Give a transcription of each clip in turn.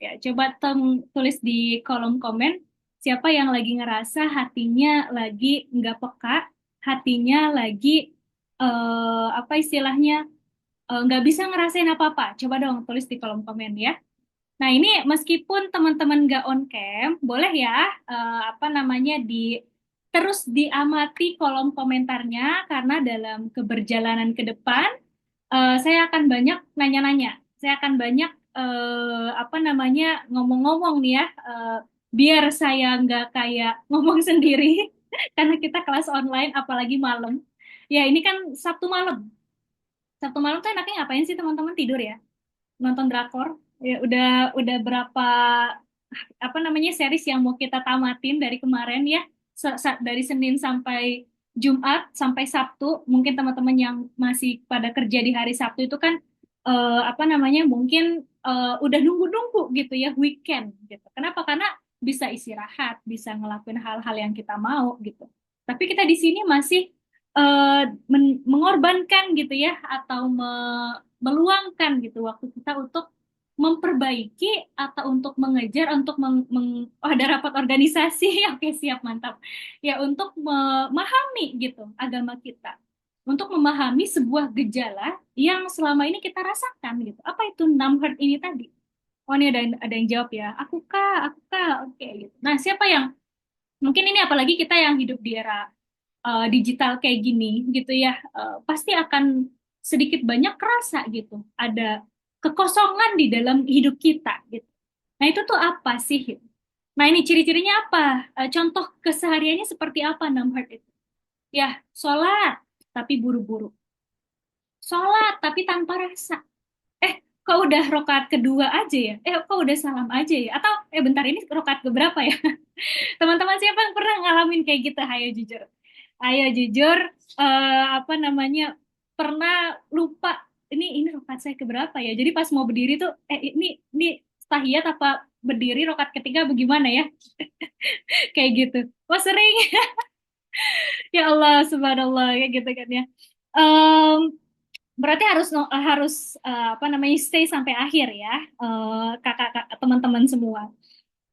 Ya, coba tulis di kolom komen siapa yang lagi ngerasa hatinya lagi nggak peka, hatinya lagi apa istilahnya nggak bisa ngerasain apa-apa. Coba dong tulis di kolom komen ya. Nah, ini meskipun teman-teman nggak on cam, boleh ya, apa namanya, terus diamati kolom komentarnya, karena dalam keberjalanan ke depan, saya akan banyak nanya-nanya. Saya akan banyak, apa namanya, ngomong-ngomong nih ya, biar saya nggak kayak ngomong sendiri, karena kita kelas online, apalagi malam. Ya, ini kan Sabtu malam. Sabtu malam tuh enaknya ngapain sih teman-teman, tidur ya? Nonton drakor. Ya udah berapa apa namanya series yang mau kita tamatin dari kemarin ya. Dari Senin sampai Jumat sampai Sabtu. Mungkin teman-teman yang masih pada kerja di hari Sabtu itu kan apa namanya mungkin udah nunggu-nunggu gitu ya weekend gitu. Kenapa? Karena bisa istirahat, bisa ngelakuin hal-hal yang kita mau gitu. Tapi kita di sini masih mengorbankan gitu ya atau meluangkan gitu waktu kita untuk memperbaiki atau untuk mengejar untuk oh, ada rapat organisasi. Oke, siap, mantap ya, untuk memahami gitu agama kita, untuk memahami sebuah gejala yang selama ini kita rasakan gitu. Apa itu number ini tadi? Oh, ini ada yang jawab ya, aku kak, oke gitu. Nah, siapa yang mungkin ini, apalagi kita yang hidup di era digital kayak gini gitu ya, pasti akan sedikit banyak kerasa gitu ada kekosongan di dalam hidup kita gitu. Nah, itu tuh apa sih gitu. Nah, ini ciri-cirinya apa? Contoh kesehariannya seperti apa Namhard itu? Ya, sholat tapi buru-buru, sholat tapi tanpa rasa. Kok udah rokaat kedua aja ya? Kok udah salam aja ya? Atau bentar, ini rokaat keberapa ya? Teman-teman siapa yang pernah ngalamin kayak gitu? Ayo jujur. Ayo jujur, apa namanya, pernah lupa ini rokat saya keberapa ya? Jadi pas mau berdiri tuh, ini tahiyat apa berdiri rokat ketiga bagaimana ya? Kayak gitu. Wah, sering. Ya Allah, subhanallah, kayak gitu kan ya. Em, Berarti harus harus apa namanya stay sampai akhir ya, kakak-kakak teman-teman semua.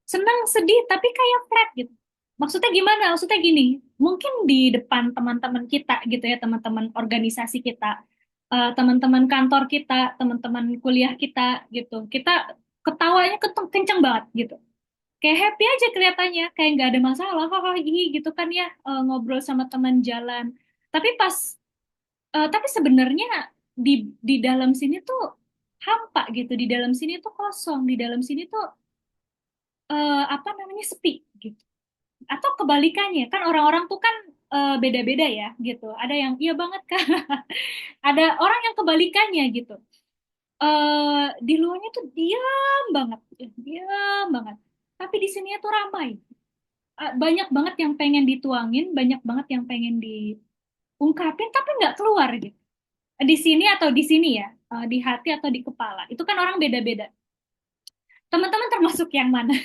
Senang, sedih, tapi kayak flat gitu. Maksudnya gimana? Maksudnya gini, mungkin di depan teman-teman kita gitu ya, teman-teman organisasi kita, teman-teman kantor kita, teman-teman kuliah kita gitu. Kita ketawanya kenceng banget gitu. Kayak happy aja kelihatannya, kayak nggak ada masalah, hahaha, gitu kan ya, ngobrol sama teman jalan. Tapi tapi sebenarnya di dalam sini tuh hampa gitu, di dalam sini tuh kosong, di dalam sini tuh apa namanya sepi gitu. Atau kebalikannya, kan orang-orang tuh kan beda-beda ya gitu. Ada yang iya banget kan, ada orang yang kebalikannya gitu. Di luarnya tuh diam banget, diam banget. Tapi di sini tuh ramai. Banyak banget yang pengen dituangin, banyak banget yang pengen diungkapin, tapi nggak keluar gitu. Di sini atau di sini ya, di hati atau di kepala. Itu kan orang beda-beda. Teman-teman termasuk yang mana?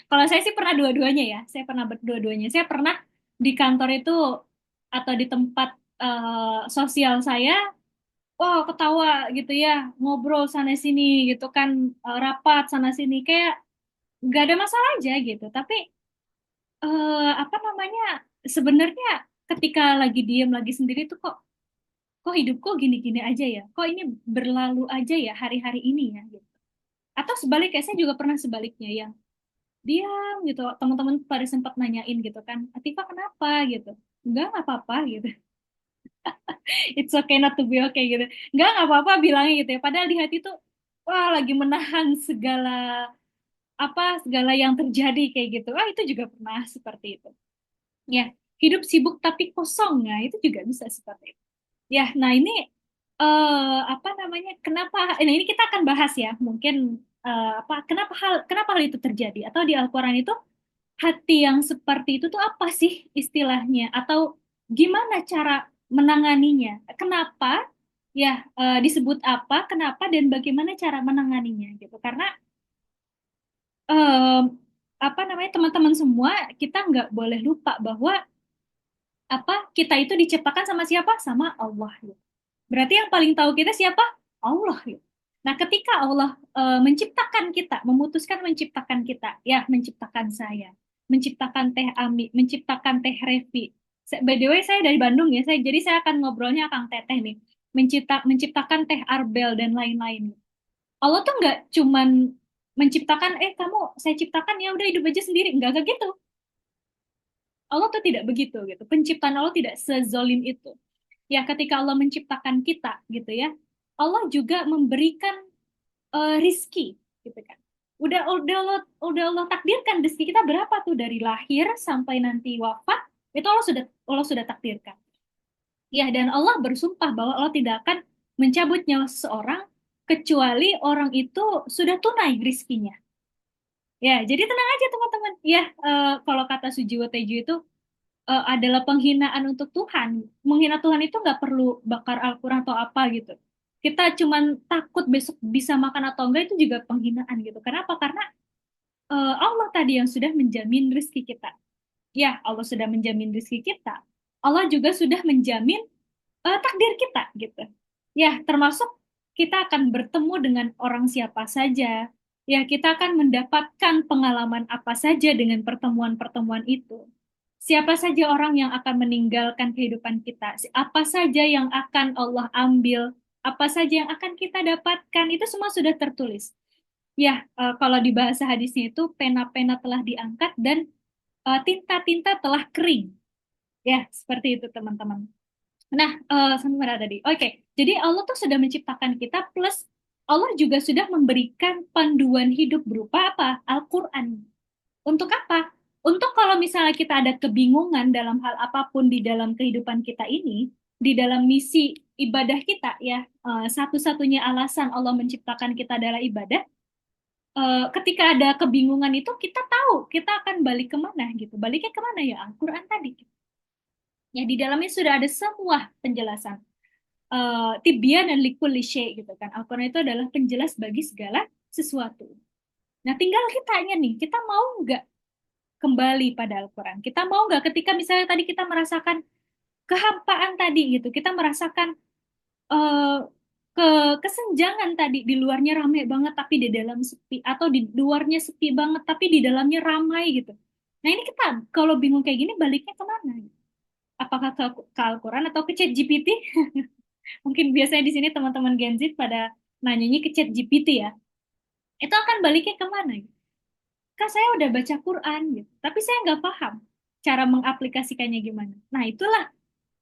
Kalau saya sih pernah dua-duanya ya. Saya pernah berdua-duanya. Saya pernah di kantor itu atau di tempat sosial saya, wow, ketawa gitu ya, ngobrol sana sini gitu kan, rapat sana sini, kayak gak ada masalah aja gitu. Tapi apa namanya, sebenarnya ketika lagi diem, lagi sendiri tuh kok hidupku gini-gini aja ya? Kok ini berlalu aja ya hari-hari ini ya gitu. Atau sebaliknya, saya juga pernah sebaliknya ya, diam gitu. Teman-teman pada sempat nanyain gitu kan, Atifa kenapa gitu. Nggak apa-apa gitu. It's okay not to be okay gitu. Nggak apa-apa bilangnya gitu ya, padahal di hati tuh wah, lagi menahan segala yang terjadi kayak gitu. Itu juga pernah seperti itu ya. Hidup sibuk tapi kosong, ya itu juga bisa seperti itu ya. Nah, ini apa namanya, kenapa, nah ini kita akan bahas ya mungkin, kenapa hal itu terjadi, atau di Al-Quran itu hati yang seperti itu tuh apa sih istilahnya, atau gimana cara menanganinya, kenapa ya, disebut apa, kenapa, dan bagaimana cara menanganinya gitu. Karena em, apa namanya, teman-teman semua, kita nggak boleh lupa bahwa kita itu diciptakan sama siapa, sama Allah gitu. Berarti yang paling tahu kita siapa? Allah gitu. Nah, ketika Allah menciptakan kita, memutuskan menciptakan kita, ya menciptakan saya, menciptakan Teh Ami, menciptakan Teh Revi. By the way, saya dari Bandung ya, jadi saya akan ngobrolnya Kang Teteh nih. Menciptakan Teh Arbel dan lain-lain. Allah tuh nggak cuman menciptakan, kamu saya ciptakan ya udah hidup aja sendiri. Nggak gitu. Allah tuh tidak begitu gitu. Penciptaan Allah tidak sezolim itu. Ya, ketika Allah menciptakan kita gitu ya, Allah juga memberikan rizki gitu kan. Udah Allah takdirkan rizki kita berapa tuh dari lahir sampai nanti wafat, itu Allah sudah takdirkan. Ya, dan Allah bersumpah bahwa Allah tidak akan mencabut nyawa seseorang kecuali orang itu sudah tunai rizkinya. Ya, jadi tenang aja teman-teman. Ya, kalau kata Sujiwo Tejo itu adalah penghinaan untuk Tuhan. Menghina Tuhan itu nggak perlu bakar Al-Quran atau apa gitu. Kita cuman takut besok bisa makan atau enggak itu juga penghinaan gitu. Kenapa? Karena Allah tadi yang sudah menjamin rezeki kita. Ya, Allah sudah menjamin rezeki kita. Allah juga sudah menjamin takdir kita gitu. Ya, termasuk kita akan bertemu dengan orang siapa saja. Ya, kita akan mendapatkan pengalaman apa saja dengan pertemuan-pertemuan itu. Siapa saja orang yang akan meninggalkan kehidupan kita, apa saja yang akan Allah ambil, apa saja yang akan kita dapatkan, itu semua sudah tertulis. Ya, kalau di bahasa hadisnya itu pena-pena telah diangkat dan tinta-tinta telah kering. Ya, seperti itu teman-teman. Nah, sampai mana tadi? Oke, jadi Allah tuh sudah menciptakan kita plus Allah juga sudah memberikan panduan hidup berupa apa? Al-Quran. Untuk apa? Untuk kalau misalnya kita ada kebingungan dalam hal apapun di dalam kehidupan kita ini, di dalam misi ibadah kita ya, satu-satunya alasan Allah menciptakan kita adalah ibadah. Ketika ada kebingungan itu kita tahu kita akan balik kemana gitu. Baliknya kemana ya? Al-Quran tadi. Ya di dalamnya sudah ada semua penjelasan. Tibyan dan likulli syai' gitu kan. Al-Quran itu adalah penjelas bagi segala sesuatu. Nah, tinggal kitanya nih, kita mau nggak kembali pada Al-Quran? Kita mau nggak ketika misalnya tadi kita merasakan kehampaan tadi gitu, kita merasakan eh, ke kesenjangan tadi, di luarnya ramai banget tapi di dalam sepi, atau di luarnya sepi banget tapi di dalamnya ramai gitu. Nah, ini kita kalau bingung kayak gini baliknya kemana? Apakah ke Al-Quran atau ke ChatGPT? Mungkin biasanya di sini teman-teman Gen Z pada nanyanya ke ChatGPT ya. Itu akan baliknya kemana? Kak, saya udah baca Quran gitu, tapi saya nggak paham cara mengaplikasikannya gimana. Nah, itulah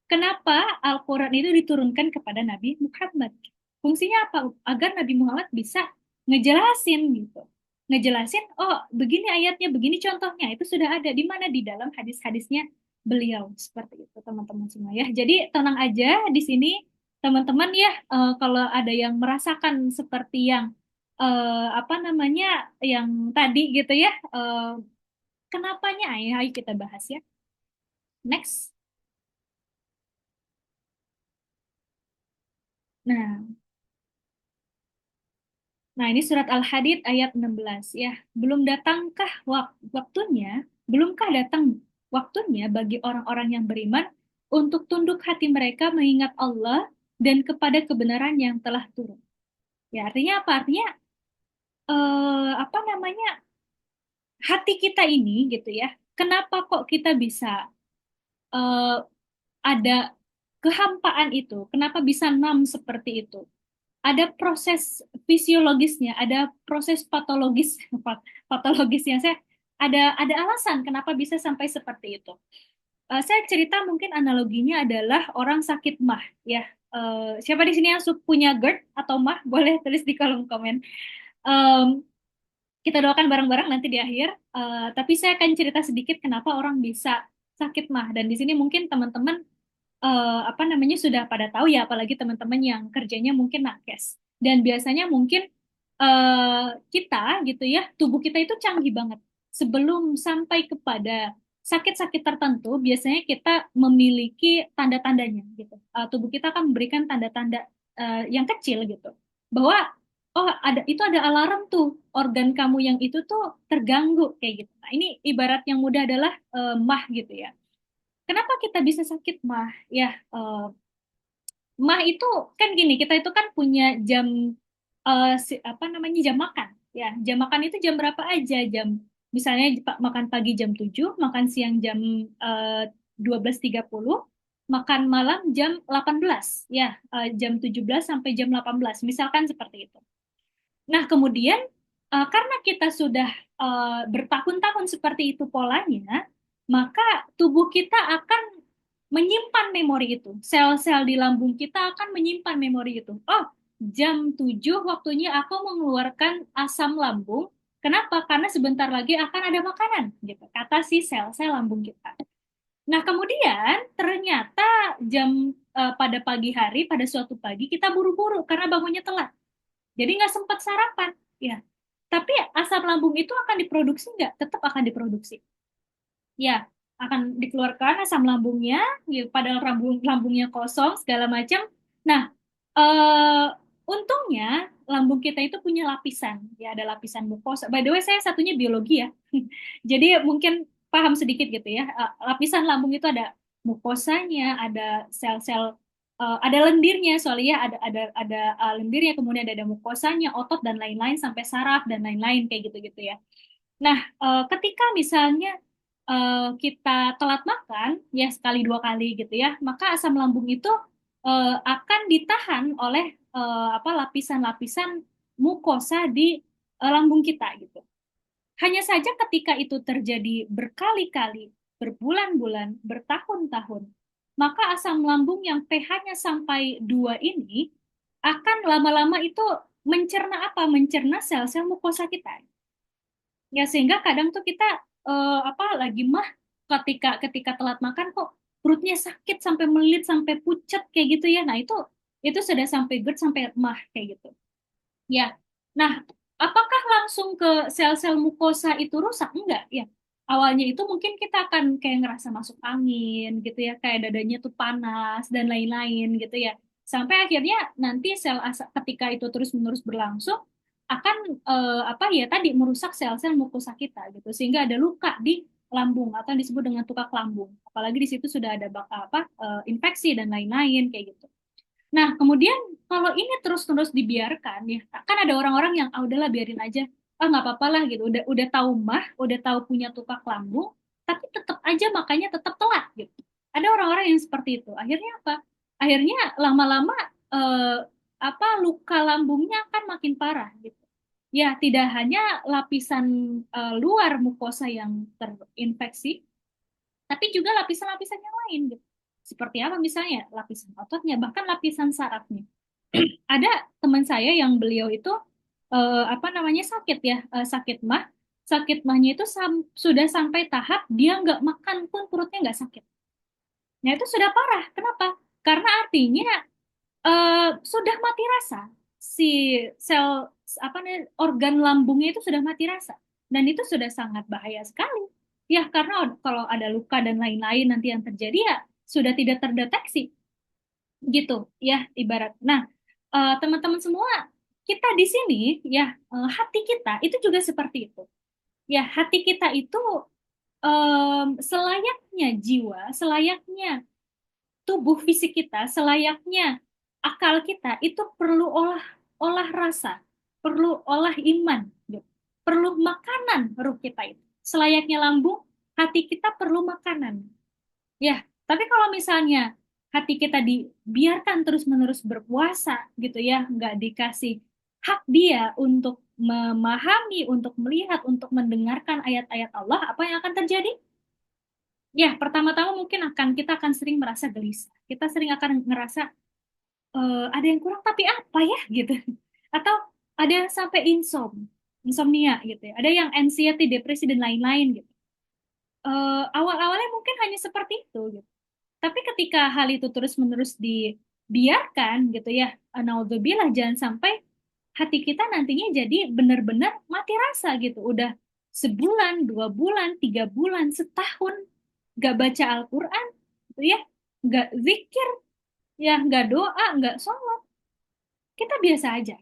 kenapa Al-Quran itu diturunkan kepada Nabi Muhammad. Fungsinya apa? Agar Nabi Muhammad bisa ngejelasin gitu. Ngejelasin, oh begini ayatnya, begini contohnya. Itu sudah ada di mana? Di dalam hadis-hadisnya beliau. Seperti itu teman-teman semua ya. Jadi tenang aja di sini teman-teman ya. Kalau ada yang merasakan seperti yang apa namanya, yang tadi gitu ya. Kenapanya? Ayo kita bahas ya. Next. Nah, Nah, ini surat Al-Hadid ayat 16 ya. Waktunya? Belumkah datang waktunya bagi orang-orang yang beriman untuk tunduk hati mereka mengingat Allah dan kepada kebenaran yang telah turun. Ya, artinya apa? Artinya apa namanya? Hati kita ini gitu ya. Kenapa kok kita bisa eh, ada kehampaan itu? Kenapa bisa numb seperti itu? Ada proses fisiologisnya, ada proses patologisnya. Saya ada alasan kenapa bisa sampai seperti itu. Saya cerita mungkin analoginya adalah orang sakit mah ya. Siapa di sini yang punya GERD atau mah boleh tulis di kolom komen. Em, kita doakan bareng-bareng nanti di akhir. Tapi saya akan cerita sedikit kenapa orang bisa sakit mah, dan di sini mungkin teman-teman apa namanya sudah pada tahu ya, apalagi teman-teman yang kerjanya mungkin nakes. Dan biasanya mungkin kita gitu ya, tubuh kita itu canggih banget. Sebelum sampai kepada sakit-sakit tertentu, biasanya kita memiliki tanda-tandanya gitu. Tubuh kita akan memberikan tanda-tanda yang kecil gitu, bahwa oh ada alarm tuh, organ kamu yang itu tuh terganggu kayak gitu. Nah, ini ibarat yang mudah adalah mah gitu ya. Kenapa kita bisa sakit mah? Ya, mah itu kan gini, kita itu kan punya jam apa namanya jam makan. Ya, jam makan itu jam berapa aja? Jam misalnya makan pagi jam 7, makan siang jam 12.30, makan malam jam 18. Ya, jam 17 sampai jam 18. Misalkan seperti itu. Nah, kemudian karena kita sudah bertahun-tahun seperti itu polanya, maka tubuh kita akan menyimpan memori itu. Sel-sel di lambung kita akan menyimpan memori itu. Oh, jam 7 waktunya aku mengeluarkan asam lambung. Kenapa? Karena sebentar lagi akan ada makanan, gitu. Kata si sel-sel lambung kita. Nah, kemudian ternyata pada pagi hari, pada suatu pagi kita buru-buru karena bangunnya telat. Jadi nggak sempat sarapan, ya. Tapi asam lambung itu akan diproduksi nggak? Tetap akan diproduksi. Ya, akan dikeluarkan asam lambungnya, ya, padahal lambungnya kosong, segala macam. Nah, eh, untungnya lambung kita itu punya lapisan, ya ada lapisan mukosa. By the way, saya satunya biologi ya. Jadi mungkin paham sedikit gitu ya. Lapisan lambung itu ada mukosanya, ada sel-sel, ada lendirnya soalnya ya, ada lendirnya, kemudian ada mukosanya, otot dan lain-lain sampai saraf dan lain-lain kayak gitu-gitu ya. Nah, ketika misalnya kita telat makan, ya sekali dua kali gitu ya, maka asam lambung itu akan ditahan oleh apa lapisan-lapisan mukosa di lambung kita gitu. Hanya saja ketika itu terjadi berkali-kali, berbulan-bulan, bertahun-tahun, maka asam lambung yang pH-nya sampai 2 ini akan lama-lama itu mencerna apa? Mencerna sel-sel mukosa kita. Ya sehingga kadang tuh kita apa lagi mah ketika ketika telat makan kok perutnya sakit sampai melilit sampai pucat kayak gitu ya. Nah, itu sudah sampai GERD sampai mah kayak gitu. Ya. Nah, apakah langsung ke sel-sel mukosa itu rusak? Enggak, ya. Awalnya itu mungkin kita akan kayak ngerasa masuk angin gitu ya, kayak dadanya tuh panas dan lain-lain gitu ya. Sampai akhirnya nanti ketika itu terus-menerus berlangsung akan apa ya tadi merusak sel-sel mukosa kita gitu sehingga ada luka di lambung atau yang disebut dengan tukak lambung. Apalagi di situ sudah ada infeksi dan lain-lain kayak gitu. Nah, kemudian kalau ini terus-terus dibiarkan, ya kan ada orang-orang yang ah udahlah biarin aja, ah nggak apa-apa lah gitu, udah tahu mah, udah tahu punya tukak lambung, tapi tetap aja makanya tetap telat gitu. Ada orang-orang yang seperti itu. Akhirnya apa? Akhirnya lama-lama eh, apa luka lambungnya akan makin parah gitu. Ya, tidak hanya lapisan luar mukosa yang terinfeksi, tapi juga lapisan-lapisan yang lain gitu. Seperti apa misalnya lapisan ototnya, bahkan lapisan sarafnya. Ada teman saya yang beliau itu apa namanya sakit ya, sakit mah. Sakit mahnya itu sudah sampai tahap dia nggak makan pun perutnya nggak sakit. Nah itu sudah parah. Kenapa? Karena artinya sudah mati rasa. Si sel apa nih organ lambungnya itu sudah mati rasa. Dan itu sudah sangat bahaya sekali. Ya, karena kalau ada luka dan lain-lain nanti yang terjadi ya sudah tidak terdeteksi gitu ya ibarat. Nah, teman-teman semua, kita di sini ya hati kita itu juga seperti itu. Ya, hati kita itu selayaknya jiwa, selayaknya tubuh fisik kita, selayaknya akal kita itu perlu olah olah rasa, perlu olah iman, gitu. Perlu makanan ruh kita itu. Selayaknya lambung, hati kita perlu makanan. Ya, tapi kalau misalnya hati kita dibiarkan terus-menerus berpuasa gitu ya, nggak dikasih hak dia untuk memahami, untuk melihat, untuk mendengarkan ayat-ayat Allah, apa yang akan terjadi? Ya, pertama-tama mungkin kita akan sering merasa gelisah. Kita sering akan ngerasa ada yang kurang tapi apa ya gitu. Atau ada yang sampai insomnia gitu ya. Ada yang anxiety, depresi dan lain-lain gitu. Awal-awalnya mungkin hanya seperti itu gitu. Tapi ketika hal itu terus-menerus dibiarkan gitu ya, naudzubillah jangan sampai hati kita nantinya jadi benar-benar mati rasa gitu. Udah sebulan, 2 bulan, 3 bulan, setahun gak baca Al-Quran, gitu ya, gak zikir, ya gak doa, gak sholat. Kita biasa aja.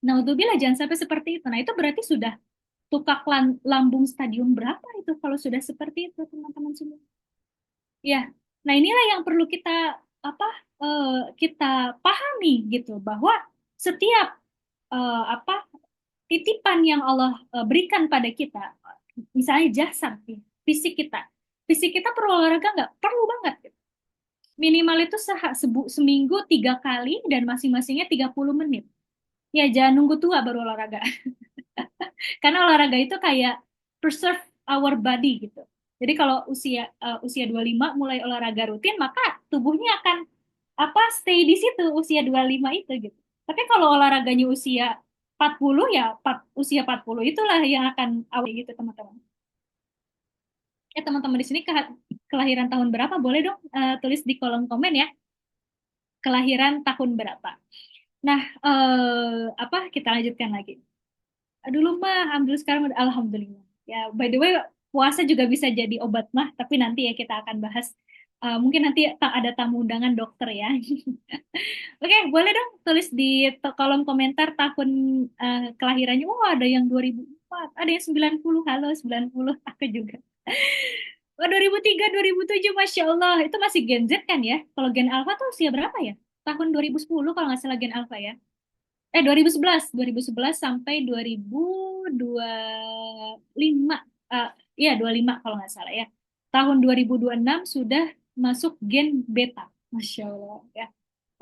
Naudzubillah jangan sampai seperti itu. Nah itu berarti sudah tukak lambung stadium berapa itu kalau sudah seperti itu teman-teman semua. Ya, nah inilah yang perlu kita apa kita pahami gitu bahwa setiap apa titipan yang Allah berikan pada kita, misalnya jasad, fisik kita. Fisik kita perlu olahraga nggak? Perlu banget, gitu. Minimal itu seminggu 3 kali dan masing-masingnya 30 menit. Ya, jangan nunggu tua baru olahraga. Karena olahraga itu kayak preserve our body gitu. Jadi kalau usia 25 mulai olahraga rutin, maka tubuhnya akan stay di situ usia 25 itu gitu. Tapi kalau olahraganya usia 40 ya usia 40 itulah yang akan awet gitu teman-teman. Teman-teman di sini kelahiran tahun berapa? Boleh dong tulis di kolom komen ya. Kelahiran tahun berapa? Nah, kita lanjutkan lagi. Dulu mah, alhamdulillah sekarang udah alhamdulillah. Ya, by the way, puasa juga bisa jadi obat mah, tapi nanti ya kita akan bahas. Mungkin nanti ada tamu undangan dokter ya. Oke, boleh dong tulis di kolom komentar tahun kelahirannya. Oh, ada yang 2004, ada yang 90. Halo, 90, aku juga. Oh, 2003, 2007, Masya Allah. Itu masih Gen Z kan ya? Kalau Gen Alpha tuh usia berapa ya? Tahun 2010 kalau nggak salah Gen Alpha ya. 2011 sampai 2025. Iya, 25 kalau nggak salah ya. Tahun 2026 sudah masuk gen beta. Masya Allah ya.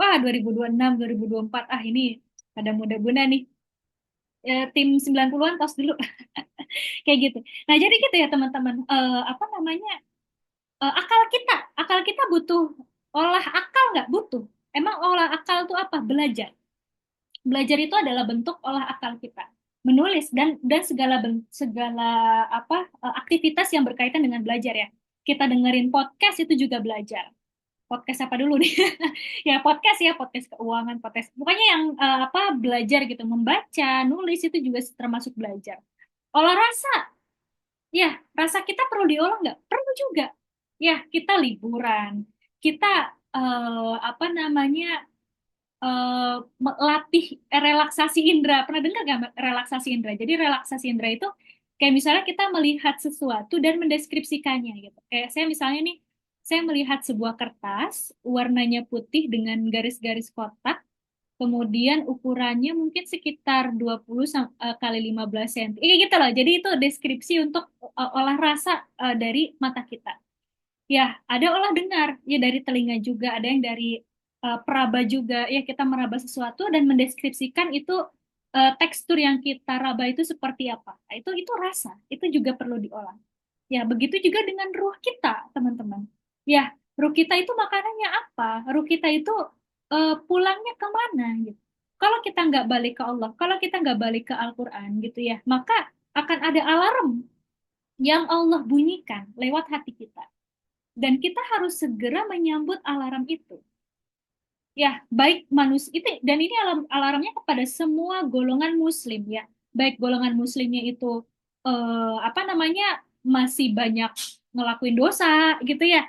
Wah, 2026, 2024. Ini pada muda-muda nih. Tim 90-an tos dulu. Kayak gitu. Nah, jadi gitu ya teman-teman. Apa namanya? Akal kita butuh olah akal nggak? Butuh. Emang olah akal itu apa? Belajar. Belajar itu adalah bentuk olah akal kita. Menulis dan segala aktivitas yang berkaitan dengan belajar ya. Kita dengerin podcast itu juga belajar. Podcast apa dulu nih? Ya podcast ya, podcast keuangan, podcast. Pokoknya yang belajar gitu, membaca, nulis itu juga termasuk belajar. Olah rasa, ya rasa kita perlu diolah nggak? Perlu juga. Ya, kita liburan, kita apa namanya latih relaksasi indera. Pernah dengar nggak relaksasi indera? Jadi relaksasi indera itu kayak misalnya kita melihat sesuatu dan mendeskripsikannya gitu. Kayak saya misalnya nih, saya melihat sebuah kertas warnanya putih dengan garis-garis kotak, kemudian ukurannya mungkin sekitar 20 kali 15 cm. Kayak gitu loh. Jadi itu deskripsi untuk olah rasa dari mata kita. Ya, ada olah dengar, ya dari telinga juga, ada yang dari peraba juga, ya kita meraba sesuatu dan mendeskripsikan itu tekstur yang kita raba itu seperti apa. Nah, itu rasa, itu juga perlu diolah. Ya, begitu juga dengan ruh kita, teman-teman. Ya, ruh kita itu makanannya apa? Ruh kita itu pulangnya kemana gitu. Kalau kita nggak balik ke Allah, kalau kita nggak balik ke Al-Quran gitu ya, maka akan ada alarm yang Allah bunyikan lewat hati kita. Dan kita harus segera menyambut alarm itu. Ya, baik manusia itu dan ini alarmnya kepada semua golongan muslim ya. Baik golongan muslimnya itu apa namanya masih banyak ngelakuin dosa gitu ya.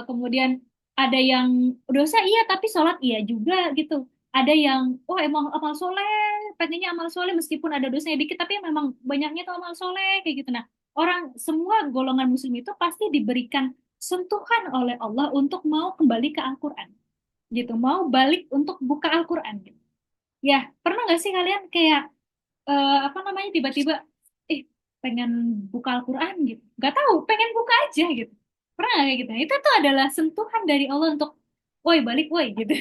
Kemudian ada yang dosa iya tapi sholat iya juga gitu. Ada yang oh emang amal soleh, pengennya amal soleh meskipun ada dosanya dikit tapi memang banyaknya tuh amal soleh kayak gitu. Nah, orang semua golongan muslim itu pasti diberikan sentuhan oleh Allah untuk mau kembali ke Al-Quran gitu, mau balik untuk buka Al-Quran gitu. Ya, pernah nggak sih kalian kayak apa namanya tiba-tiba eh pengen buka Al-Quran gitu, nggak tahu pengen buka aja gitu, pernah nggak kayak gitu? Itu tuh adalah sentuhan dari Allah untuk, woi balik woi gitu.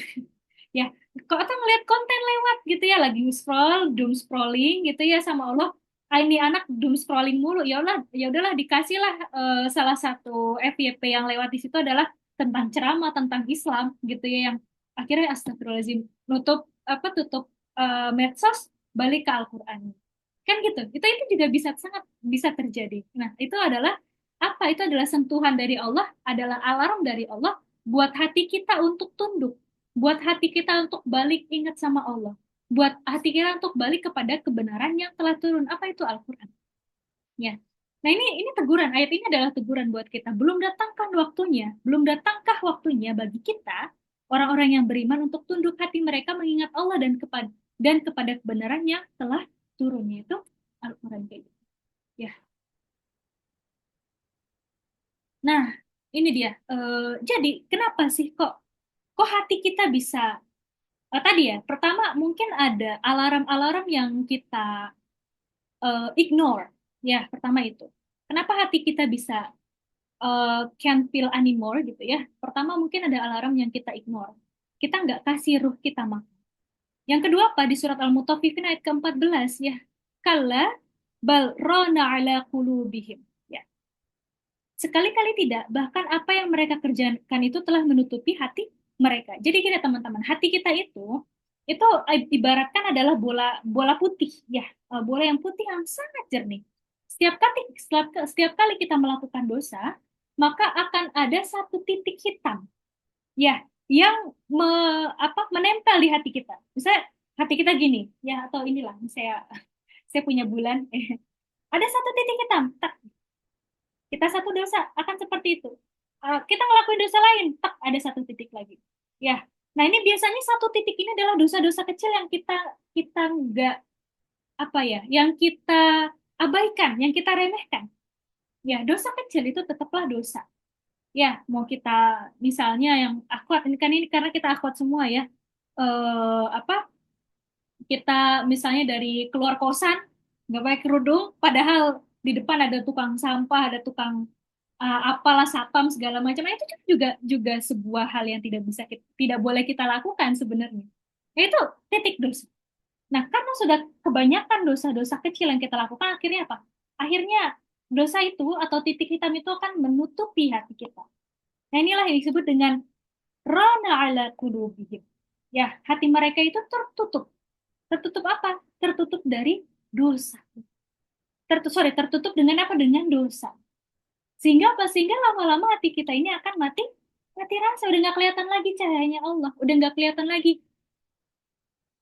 Ya, kok atau ngeliat konten lewat gitu ya, lagi scroll, doom scrolling gitu ya sama Allah. Ini anak doom scrolling mulu, ya udahlah dikasihlah salah satu FYP yang lewat di situ adalah tentang ceramah tentang Islam gitu ya, yang akhirnya astagfirullahaladzim tutup medsos, balik ke Al-Quran kan gitu. Itu juga sangat bisa terjadi. Nah, itu adalah itu adalah sentuhan dari Allah, adalah alarm dari Allah buat hati kita untuk tunduk, buat hati kita untuk balik ingat sama Allah, buat hati kita untuk balik kepada kebenaran yang telah turun. Apa itu Al-Quran? Ya. Nah, ini teguran. Ayat ini adalah teguran buat kita. Belum datangkan waktunya, belum datangkah waktunya bagi kita orang-orang yang beriman untuk tunduk hati mereka mengingat Allah dan kepada kebenaran yang telah turun, yaitu Al-Quran kayak gitu. Ya. Nah, ini dia. Jadi kenapa sih kok hati kita bisa Tadi ya, pertama mungkin ada alarm-alarm yang kita ignore. Ya, pertama itu. Kenapa hati kita bisa can't feel anymore gitu ya? Pertama mungkin ada alarm yang kita ignore. Kita nggak kasih ruh kita makan. Yang kedua apa? Di surat Al-Mutaffifin ayat ke-14 ya. Kalla bal rana ala qulubihim. Ya. Sekali-kali tidak, bahkan apa yang mereka kerjakan itu telah menutupi hati mereka. Jadi gini teman-teman, hati kita itu ibaratkan adalah bola bola putih ya. Bola yang putih yang sangat jernih. Setiap kali kita melakukan dosa, maka akan ada satu titik hitam ya yang menempel di hati kita. Misalnya hati kita gini ya, atau inilah saya punya bulan ada satu titik hitam. Tak, kita satu dosa akan seperti itu. Kita ngelakuin dosa lain, tak ada satu titik lagi. Ya, nah ini biasanya satu titik ini adalah dosa-dosa kecil yang kita kita nggak apa ya, yang kita abaikan, yang kita remehkan. Ya, dosa kecil itu tetaplah dosa. Ya, mau kita misalnya yang akhwat ini kan ini karena kita akhwat semua ya. Apa kita misalnya dari keluar kosan nggak pakai kerudung, padahal di depan ada tukang sampah, ada tukang apalah satpam segala macam. Nah, itu juga juga sebuah hal yang tidak boleh kita lakukan sebenarnya. Itu titik dosa. Nah, karena sudah kebanyakan dosa-dosa kecil yang kita lakukan, akhirnya apa? Akhirnya dosa itu atau titik hitam itu akan menutupi hati kita. Nah, inilah yang disebut dengan rana ala qulubihim. Ya, hati mereka itu tertutup. Tertutup apa? Tertutup dari dosa. Tertutup dengan apa? Dengan dosa. Sehingga apa? Sehingga lama-lama hati kita ini akan mati, mati rasa. Udah nggak kelihatan lagi cahayanya Allah. Udah nggak kelihatan lagi.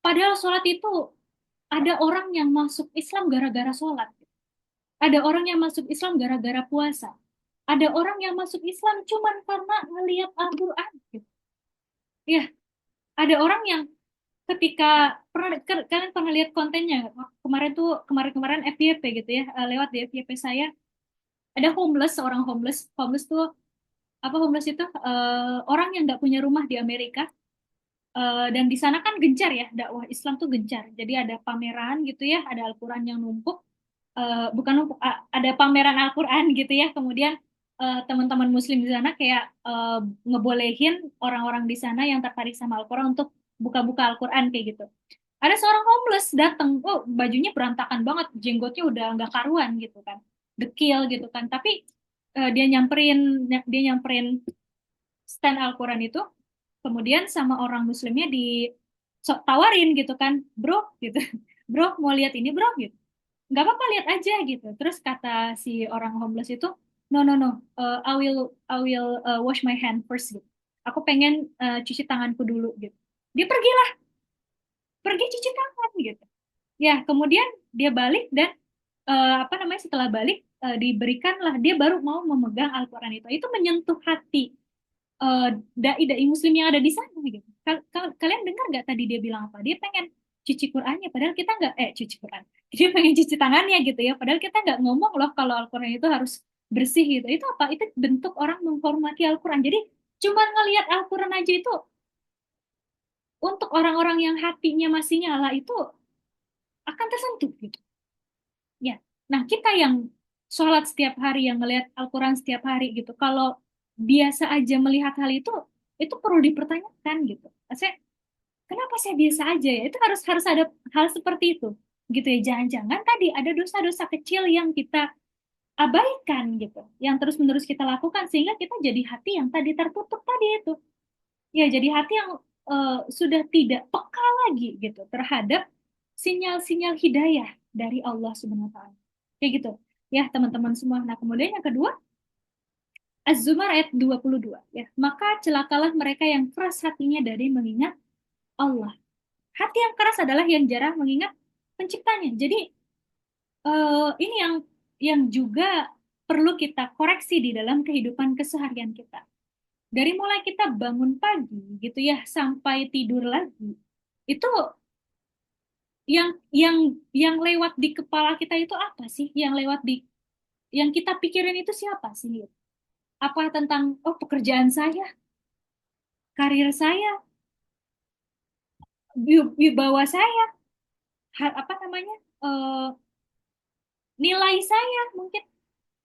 Padahal sholat itu ada orang yang masuk Islam gara-gara sholat. Ada orang yang masuk Islam gara-gara puasa. Ada orang yang masuk Islam cuman karena ngelihat Al-Quran. Gitu. Ya, ada orang yang ketika kalian pernah lihat kontennya kemarin tuh kemarin-kemarin FYP gitu ya, lewat di FYP saya ada seorang homeless tuh apa homeless itu orang yang nggak punya rumah di Amerika. Dan di sana kan gencar ya dakwah Islam tuh gencar, jadi ada pameran gitu ya, ada Al-Quran yang numpuk. Bukan numpuk, ada pameran Al-Quran gitu ya, kemudian teman-teman Muslim di sana kayak ngebolehin orang-orang di sana yang tertarik sama Al-Quran untuk buka-buka Al-Quran kayak gitu. Ada seorang homeless datang, oh bajunya berantakan banget, jenggotnya udah nggak karuan gitu kan, dekil gitu kan, tapi dia nyamperin stand Al-Quran itu, kemudian sama orang Muslimnya tawarin gitu kan, bro gitu, bro mau lihat ini bro gitu, nggak apa-apa lihat aja gitu. Terus kata si orang homeless itu, no no no, I will wash my hand first gitu. Aku pengen cuci tanganku dulu gitu. Dia pergi cuci tangan gitu. Ya, kemudian dia balik dan apa namanya setelah balik diberikanlah dia baru mau memegang Al-Quran itu. Itu menyentuh hati eh, dai-dai Muslim yang ada di sana gitu. Kalian dengar nggak tadi dia bilang apa? Dia pengen cuci Qurannya, padahal kita nggak cuci Quran. Dia pengen cuci tangannya gitu ya, padahal kita nggak ngomong loh kalau Al-Quran itu harus bersih gitu. Itu apa? Itu bentuk orang menghormati Al-Quran. Jadi cuma ngelihat Al-Quran aja itu untuk orang-orang yang hatinya masih nyala itu akan tersentuh gitu. Ya. Nah, kita yang sholat setiap hari, yang ngelihat Al-Quran setiap hari gitu, kalau biasa aja melihat hal itu perlu dipertanyakan gitu. Saya, kenapa saya biasa aja ya? Itu harus harus ada hal seperti itu. Gitu ya, jangan-jangan tadi ada dosa-dosa kecil yang kita abaikan gitu, yang terus-menerus kita lakukan sehingga kita jadi hati yang tadi tertutup tadi itu. Ya, jadi hati yang sudah tidak peka lagi gitu terhadap sinyal-sinyal hidayah dari Allah Subhanahu wa taala. Kayak gitu. Ya, teman-teman semua. Nah, kemudian yang kedua, Az-Zumar ayat 22 ya. Maka celakalah mereka yang keras hatinya dari mengingat Allah. Hati yang keras adalah yang jarang mengingat penciptanya. Jadi ini yang juga perlu kita koreksi di dalam kehidupan keseharian kita. Dari mulai kita bangun pagi gitu ya sampai tidur lagi, itu yang lewat di kepala kita itu apa sih? Yang kita pikirin itu siapa sih? Apa tentang oh pekerjaan saya, karir saya, wibawa saya, apa namanya, eh, nilai saya mungkin,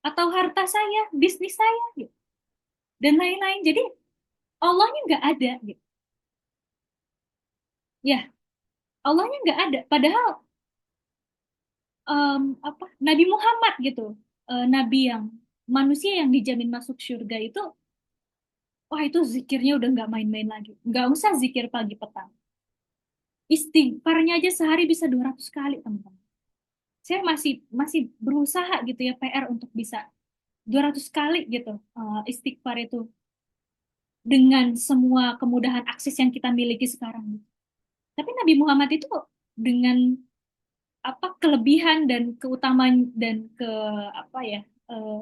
atau harta saya, bisnis saya, gitu, dan lain-lain. Jadi Allahnya nggak ada, gitu. Ya, Allahnya nggak ada. Padahal apa Nabi Muhammad gitu, Nabi yang manusia yang dijamin masuk surga itu, wah itu zikirnya udah nggak main-main lagi. Nggak usah zikir pagi petang. Istighfarnya aja sehari bisa 200 kali, teman-teman. Saya masih masih berusaha gitu ya, PR untuk bisa 200 kali gitu, istighfar itu, dengan semua kemudahan akses yang kita miliki sekarang. Tapi Nabi Muhammad itu dengan apa kelebihan dan keutamaan dan apa ya,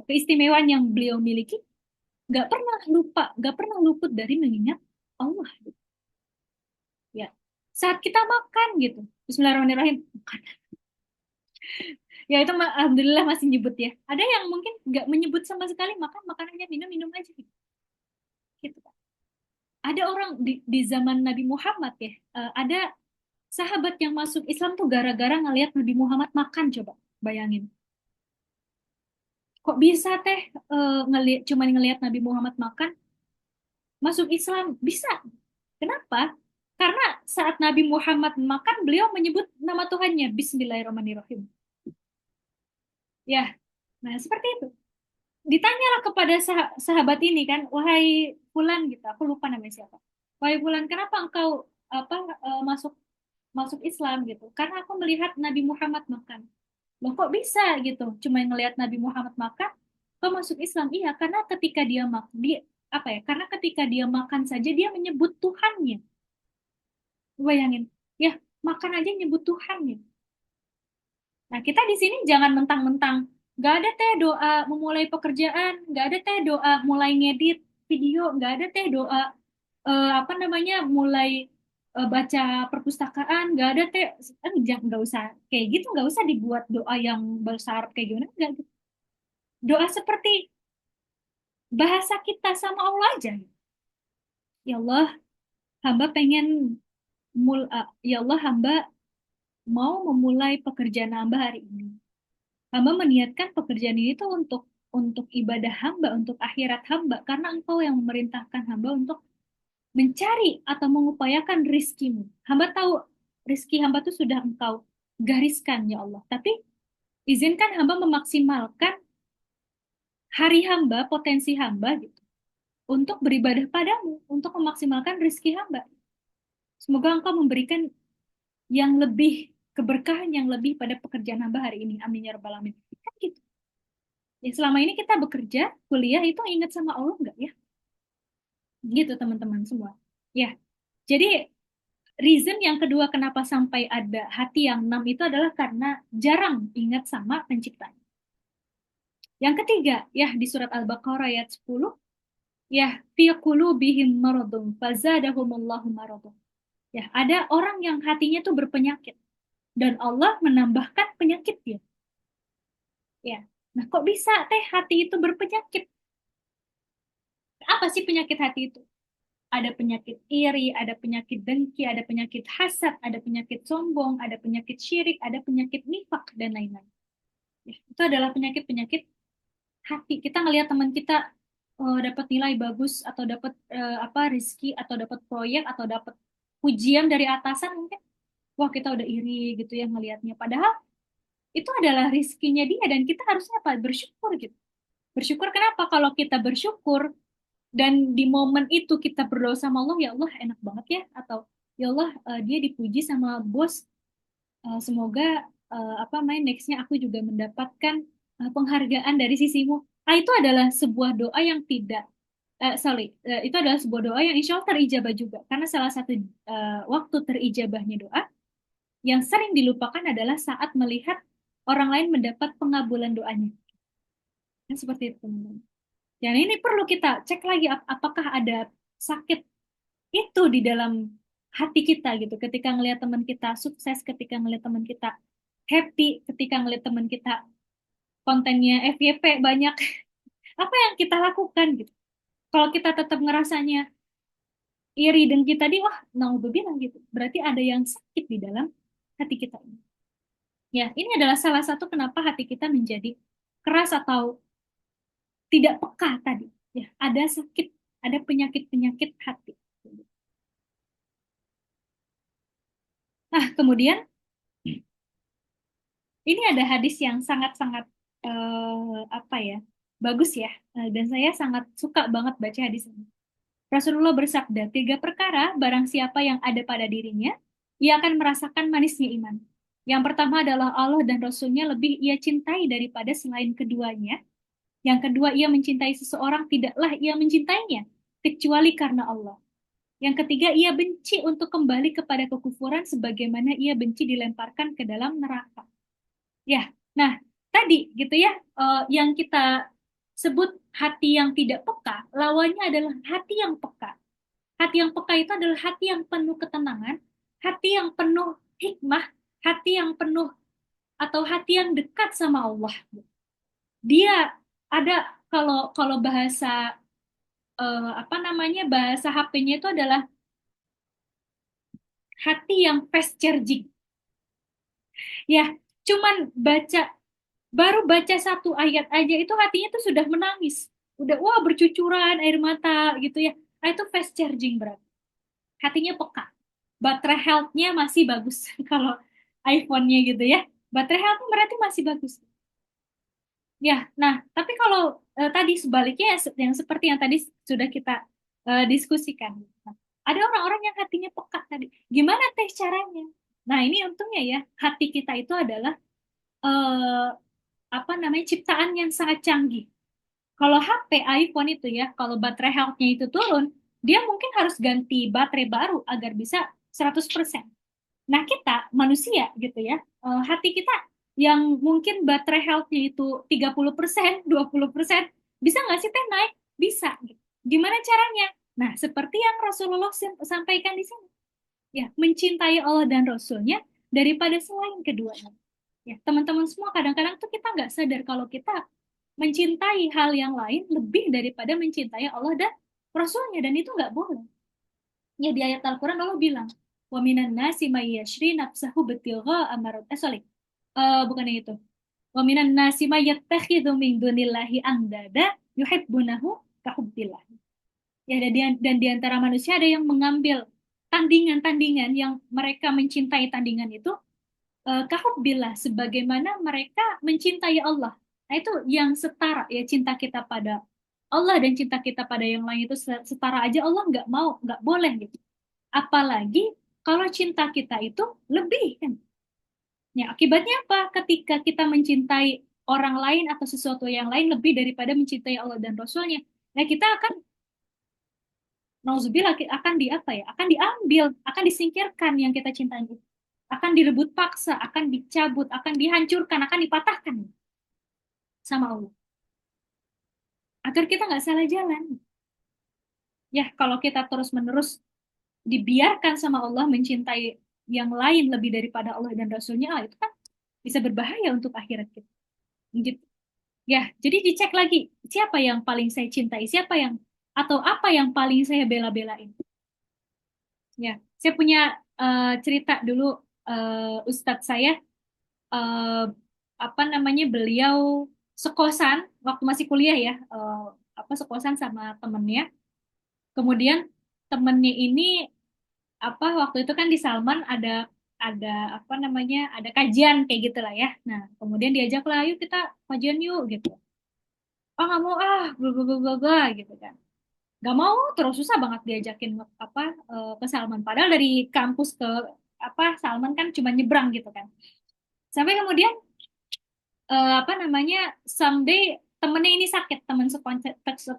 keistimewaan yang beliau miliki, nggak pernah lupa, nggak pernah luput dari mengingat Allah, gitu. Ya, saat kita makan gitu, Bismillahirrahmanirrahim, makan. Ya itu alhamdulillah masih nyebut ya. Ada yang mungkin nggak menyebut sama sekali, makan makan aja, minum minum aja gitu. Gitu. Ada orang di zaman Nabi Muhammad ya, ada sahabat yang masuk Islam tuh gara-gara ngelihat Nabi Muhammad makan, coba bayangin. Kok bisa teh, ngelihat, cuma ngelihat Nabi Muhammad makan masuk Islam? Bisa. Kenapa? Karena saat Nabi Muhammad makan, beliau menyebut nama Tuhannya, Bismillahirrahmanirrahim. Ya, nah seperti itu. Ditanyalah kepada sahabat ini kan, wahai Fulan gitu, aku lupa namanya siapa. Wahai Fulan, kenapa engkau apa, masuk masuk Islam gitu? Karena aku melihat Nabi Muhammad makan. Loh kok bisa gitu? Cuma ngelihat Nabi Muhammad makan, kok masuk Islam? Iya, karena ketika dia makan, dia apa ya? Karena ketika dia makan saja dia menyebut Tuhannya. Bayangin, ya makan aja nyebut Tuhannya. Nah, kita di sini jangan mentang-mentang nggak ada teh doa memulai pekerjaan, nggak ada teh doa mulai ngedit video, nggak ada teh doa, apa namanya, mulai baca perpustakaan, nggak ada teh, jangan, nggak usah kayak gitu, nggak usah dibuat doa yang bahasa Arab kayak gimana, nggak gitu. Doa seperti bahasa kita sama Allah aja. Ya Allah, hamba pengen ya Allah, hamba mau memulai pekerjaan hamba hari ini. Hamba meniatkan pekerjaan ini tuh untuk ibadah hamba, untuk akhirat hamba, karena engkau yang memerintahkan hamba untuk mencari atau mengupayakan rizkimu. Hamba tahu rizki hamba tuh sudah engkau gariskan ya Allah. Tapi izinkan hamba memaksimalkan hari hamba, potensi hamba gitu, untuk beribadah padamu, untuk memaksimalkan rizki hamba. Semoga engkau memberikan yang lebih, keberkahan yang lebih pada pekerjaan hamba hari ini. Amin ya rabbal alamin. Kan gitu. Ya, selama ini kita bekerja, kuliah itu ingat sama Allah nggak ya? Gitu teman-teman semua. Ya, jadi reason yang kedua kenapa sampai ada hati yang enam itu adalah karena jarang ingat sama penciptanya. Yang ketiga, ya di surat Al-Baqarah ayat 10, ya fi qulubihim maradun fazadahumullahu maradun. Ya, ada orang yang hatinya tuh berpenyakit dan Allah menambahkan penyakitnya. Ya. Nah, kok bisa teh hati itu berpenyakit? Apa sih penyakit hati itu? Ada penyakit iri, ada penyakit dengki, ada penyakit hasad, ada penyakit sombong, ada penyakit syirik, ada penyakit nifak, dan lain-lain. Ya, itu adalah penyakit-penyakit hati. Kita ngelihat teman kita dapat nilai bagus, atau dapat apa, rezeki, atau dapat proyek, atau dapat pujian dari atasan mungkin. Wah, kita udah iri gitu ya ngelihatnya. Padahal itu adalah rezekinya dia, dan kita harusnya apa? Bersyukur gitu. Bersyukur kenapa? Kalau kita bersyukur, dan di momen itu kita berdoa sama Allah, ya Allah enak banget ya, atau ya Allah, dia dipuji sama bos. Semoga apa main nextnya aku juga mendapatkan penghargaan dari sisimu. Itu adalah sebuah doa yang tidak, sorry, itu adalah sebuah doa yang insya Allah terijabah juga, karena salah satu waktu terijabahnya doa yang sering dilupakan adalah saat melihat orang lain mendapat pengabulan doanya. Kan seperti itu, teman-teman. Dan ini perlu kita cek lagi, apakah ada sakit itu di dalam hati kita gitu. Ketika ngelihat teman kita sukses, ketika ngelihat teman kita happy, ketika ngelihat teman kita kontennya FYP banyak, apa yang kita lakukan gitu. Kalau kita tetap ngerasanya iri dengki tadi, wah, naudzubillah gitu. Berarti ada yang sakit di dalam hati kita ini. Ya, ini adalah salah satu kenapa hati kita menjadi keras atau tidak peka tadi. Ya, ada sakit, ada penyakit-penyakit hati. Nah, kemudian ini ada hadis yang sangat-sangat apa ya, bagus ya. Dan saya sangat suka banget baca hadis ini. Rasulullah bersabda, tiga perkara barang siapa yang ada pada dirinya, ia akan merasakan manisnya iman. Yang pertama adalah Allah dan Rasulnya lebih ia cintai daripada selain keduanya. Yang kedua, ia mencintai seseorang tidaklah ia mencintainya, kecuali karena Allah. Yang ketiga, ia benci untuk kembali kepada kekufuran sebagaimana ia benci dilemparkan ke dalam neraka. Ya, nah tadi gitu ya, yang kita sebut hati yang tidak peka, lawannya adalah hati yang peka. Hati yang peka itu adalah hati yang penuh ketenangan, hati yang penuh hikmah, hati yang penuh atau hati yang dekat sama Allah. Dia ada kalau kalau bahasa apa namanya bahasa HP-nya itu adalah hati yang fast charging. Ya, cuman baru baca satu ayat aja itu hatinya tuh sudah menangis. Udah wah bercucuran air mata gitu ya. Nah, itu fast charging berarti. Hatinya peka. Baterai health-nya masih bagus kalau iPhone-nya gitu ya. Baterai health berarti masih bagus. Ya, nah, tapi kalau tadi sebaliknya yang seperti yang tadi sudah kita diskusikan. Nah, ada orang-orang yang hatinya peka tadi. Gimana teh caranya? Nah, ini untungnya ya, hati kita itu adalah eh, apa namanya ciptaan yang sangat canggih. Kalau HP iPhone itu ya, kalau baterai health-nya itu turun, dia mungkin harus ganti baterai baru agar bisa 100%. Nah, kita manusia gitu ya, hati kita yang mungkin baterai health-nya itu 30%, 20%, bisa nggak sih teh naik? Bisa. Gitu. Gimana caranya? Nah, seperti yang Rasulullah sampaikan di sini. Ya, mencintai Allah dan Rasulnya daripada selain keduanya. Ya, teman-teman semua kadang-kadang tuh kita nggak sadar kalau kita mencintai hal yang lain lebih daripada mencintai Allah dan Rasulnya dan itu nggak boleh. Ya di ayat Al-Quran Allah bilang, wa minan nasi may yashri nafsahu bitigha amarat. Sorry. Bukan yang itu. Wa minan nasi may yattakhidhu min dunillahi andada yuhibbunahu kahubbillah. Ya dan di antara manusia ada yang mengambil tandingan-tandingan yang mereka mencintai tandingan itu kahubbillah sebagaimana mereka mencintai Allah. Nah, itu yang setara ya cinta kita pada Allah dan cinta kita pada yang lain itu setara aja Allah nggak mau, nggak boleh gitu. Apalagi kalau cinta kita itu lebih kan. Ya, akibatnya apa? Ketika kita mencintai orang lain atau sesuatu yang lain lebih daripada mencintai Allah dan Rasulnya, nah kita akan nauzubillah akan di apa ya? Akan diambil, akan disingkirkan yang kita cintai itu. Akan direbut paksa, akan dicabut, akan dihancurkan, akan dipatahkan sama Allah. Agar kita nggak salah jalan. Ya, kalau kita terus-menerus dibiarkan sama Allah mencintai yang lain lebih daripada Allah dan Rasulnya, itu kan bisa berbahaya untuk akhirat kita. Gitu. Ya, jadi dicek lagi siapa yang paling saya cintai, siapa yang atau apa yang paling saya bela-belain. Ya, saya punya cerita dulu Ustadz saya eh, apa namanya beliau sekosan waktu masih kuliah ya, apa sekosan sama temennya. Kemudian temennya ini apa waktu itu kan di Salman ada apa namanya ada kajian kayak gitulah ya. Nah kemudian diajak lah, yuk kita kajian yuk gitu. Oh nggak mau ah, bla bla bla bla bla gitu kan. Nggak mau terus susah banget diajakin apa ke Salman. Padahal dari kampus ke apa Salman kan cuma nyebrang gitu kan. Sampai kemudian apa namanya someday temennya ini sakit,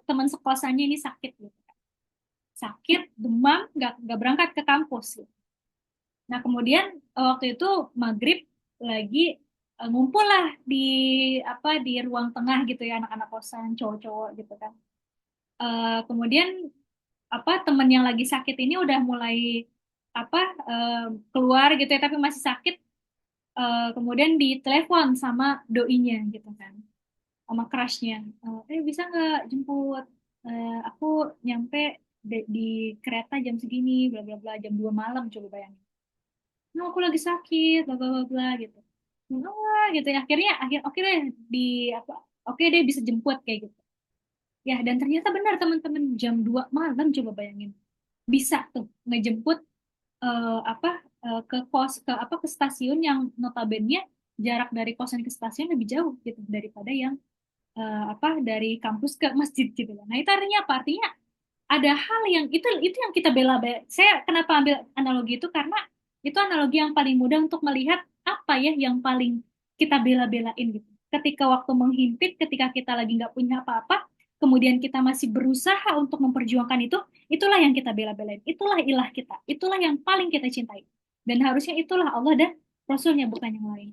teman sekosannya ini sakit gitu kan. Sakit, demam, nggak berangkat ke kampus gitu. Nah, kemudian waktu itu maghrib lagi ngumpul lah di apa di ruang tengah gitu ya anak-anak kosan cowok-cowok gitu kan. Kemudian apa temen yang lagi sakit ini udah mulai apa eh, keluar gitu ya tapi masih sakit. Kemudian ditelepon sama doinya gitu kan, sama crushnya. Bisa nggak jemput? Aku nyampe di kereta jam segini, bla bla bla, jam 2 malam, coba bayangin. Nah, aku lagi sakit, bla bla bla bla gitu. Wah, gitu ya. Akhirnya, oke deh di apa? Oke deh bisa jemput kayak gitu. Ya, dan ternyata benar teman-teman, jam 2 malam coba bayangin. Bisa tuh ngejemput apa ke kos ke apa ke stasiun yang notabene jarak dari kosan ke stasiun lebih jauh gitu daripada yang apa dari kampus ke masjid gitu kan. Nah, itu artinya apa? Artinya ada hal yang itu yang kita bela-bela. Saya kenapa ambil analogi itu karena itu analogi yang paling mudah untuk melihat apa ya yang paling kita bela-belain gitu. Ketika waktu menghimpit, ketika kita lagi nggak punya apa-apa, kemudian kita masih berusaha untuk memperjuangkan itu, itulah yang kita bela-belain. Itulah ilah kita. Itulah yang paling kita cintai. Dan harusnya itulah Allah dan Rasulnya bukan yang lain.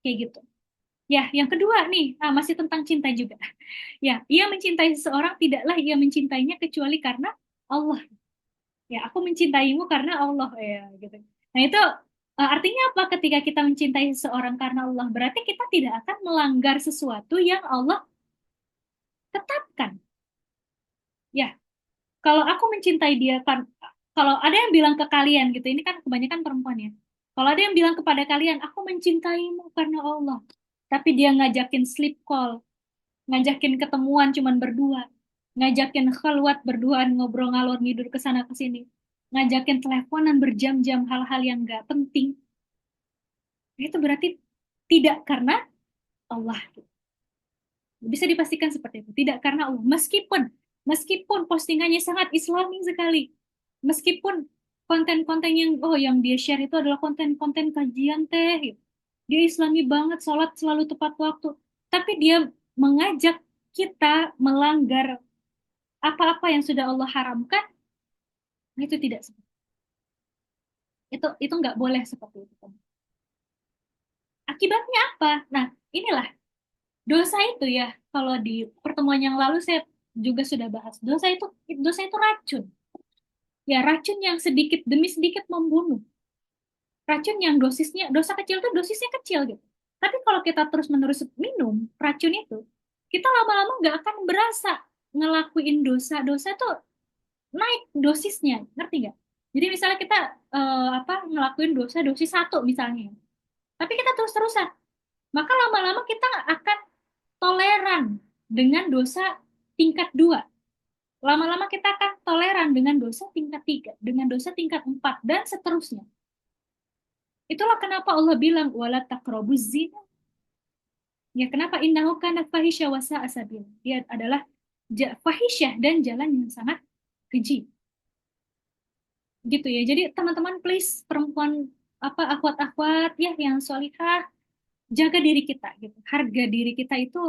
Kayak gitu. Ya, yang kedua nih, masih tentang cinta juga. Ya, ia mencintai seseorang tidaklah ia mencintainya kecuali karena Allah. Ya, aku mencintaimu karena Allah ya gitu. Nah, itu artinya apa ketika kita mencintai seseorang karena Allah? Berarti kita tidak akan melanggar sesuatu yang Allah tetapkan. Ya, kalau aku mencintai dia kan kalau ada yang bilang ke kalian gitu, ini kan kebanyakan perempuan ya. Kalau ada yang bilang kepada kalian, aku mencintaimu karena Allah. Tapi dia ngajakin sleep call, ngajakin ketemuan cuman berdua, ngajakin keluar berduaan ngobrol ngalor ngidur ke sana ke sini, ngajakin teleponan berjam-jam hal-hal yang nggak penting, itu berarti tidak karena Allah. Bisa dipastikan seperti itu, tidak karena Allah. Meskipun meskipun postingannya sangat Islami sekali, meskipun konten-konten yang yang dia share itu adalah konten-konten kajian teh, gitu. Dia Islami banget, sholat selalu tepat waktu, tapi dia mengajak kita melanggar apa-apa yang sudah Allah haramkan, nah itu tidak seperti itu nggak boleh seperti itu. Akibatnya apa? Nah, inilah dosa itu ya. Kalau di pertemuan yang lalu saya juga sudah bahas, dosa itu racun. Ya, racun yang sedikit demi sedikit membunuh. Racun yang dosa kecil tuh dosisnya kecil gitu. Tapi kalau kita terus-menerus minum racun itu, kita lama-lama nggak akan berasa ngelakuin dosa. Dosa tuh naik dosisnya, ngerti nggak? Jadi misalnya kita apa ngelakuin dosa dosis satu misalnya, tapi kita terus-terusan, maka lama-lama kita akan toleran dengan dosa tingkat dua. Lama-lama kita akan toleran dengan dosa tingkat tiga, dengan dosa tingkat empat, dan seterusnya. Itulah kenapa Allah bilang, wala taqrabuz zina. Ya, kenapa innahu kana fahisya wa sa'a sabila. Dia adalah fahisyah dan jalan yang sangat keji. Gitu ya. Jadi teman-teman please perempuan apa akhwat-akhwat ya yang solihah, jaga diri kita gitu. Harga diri kita itu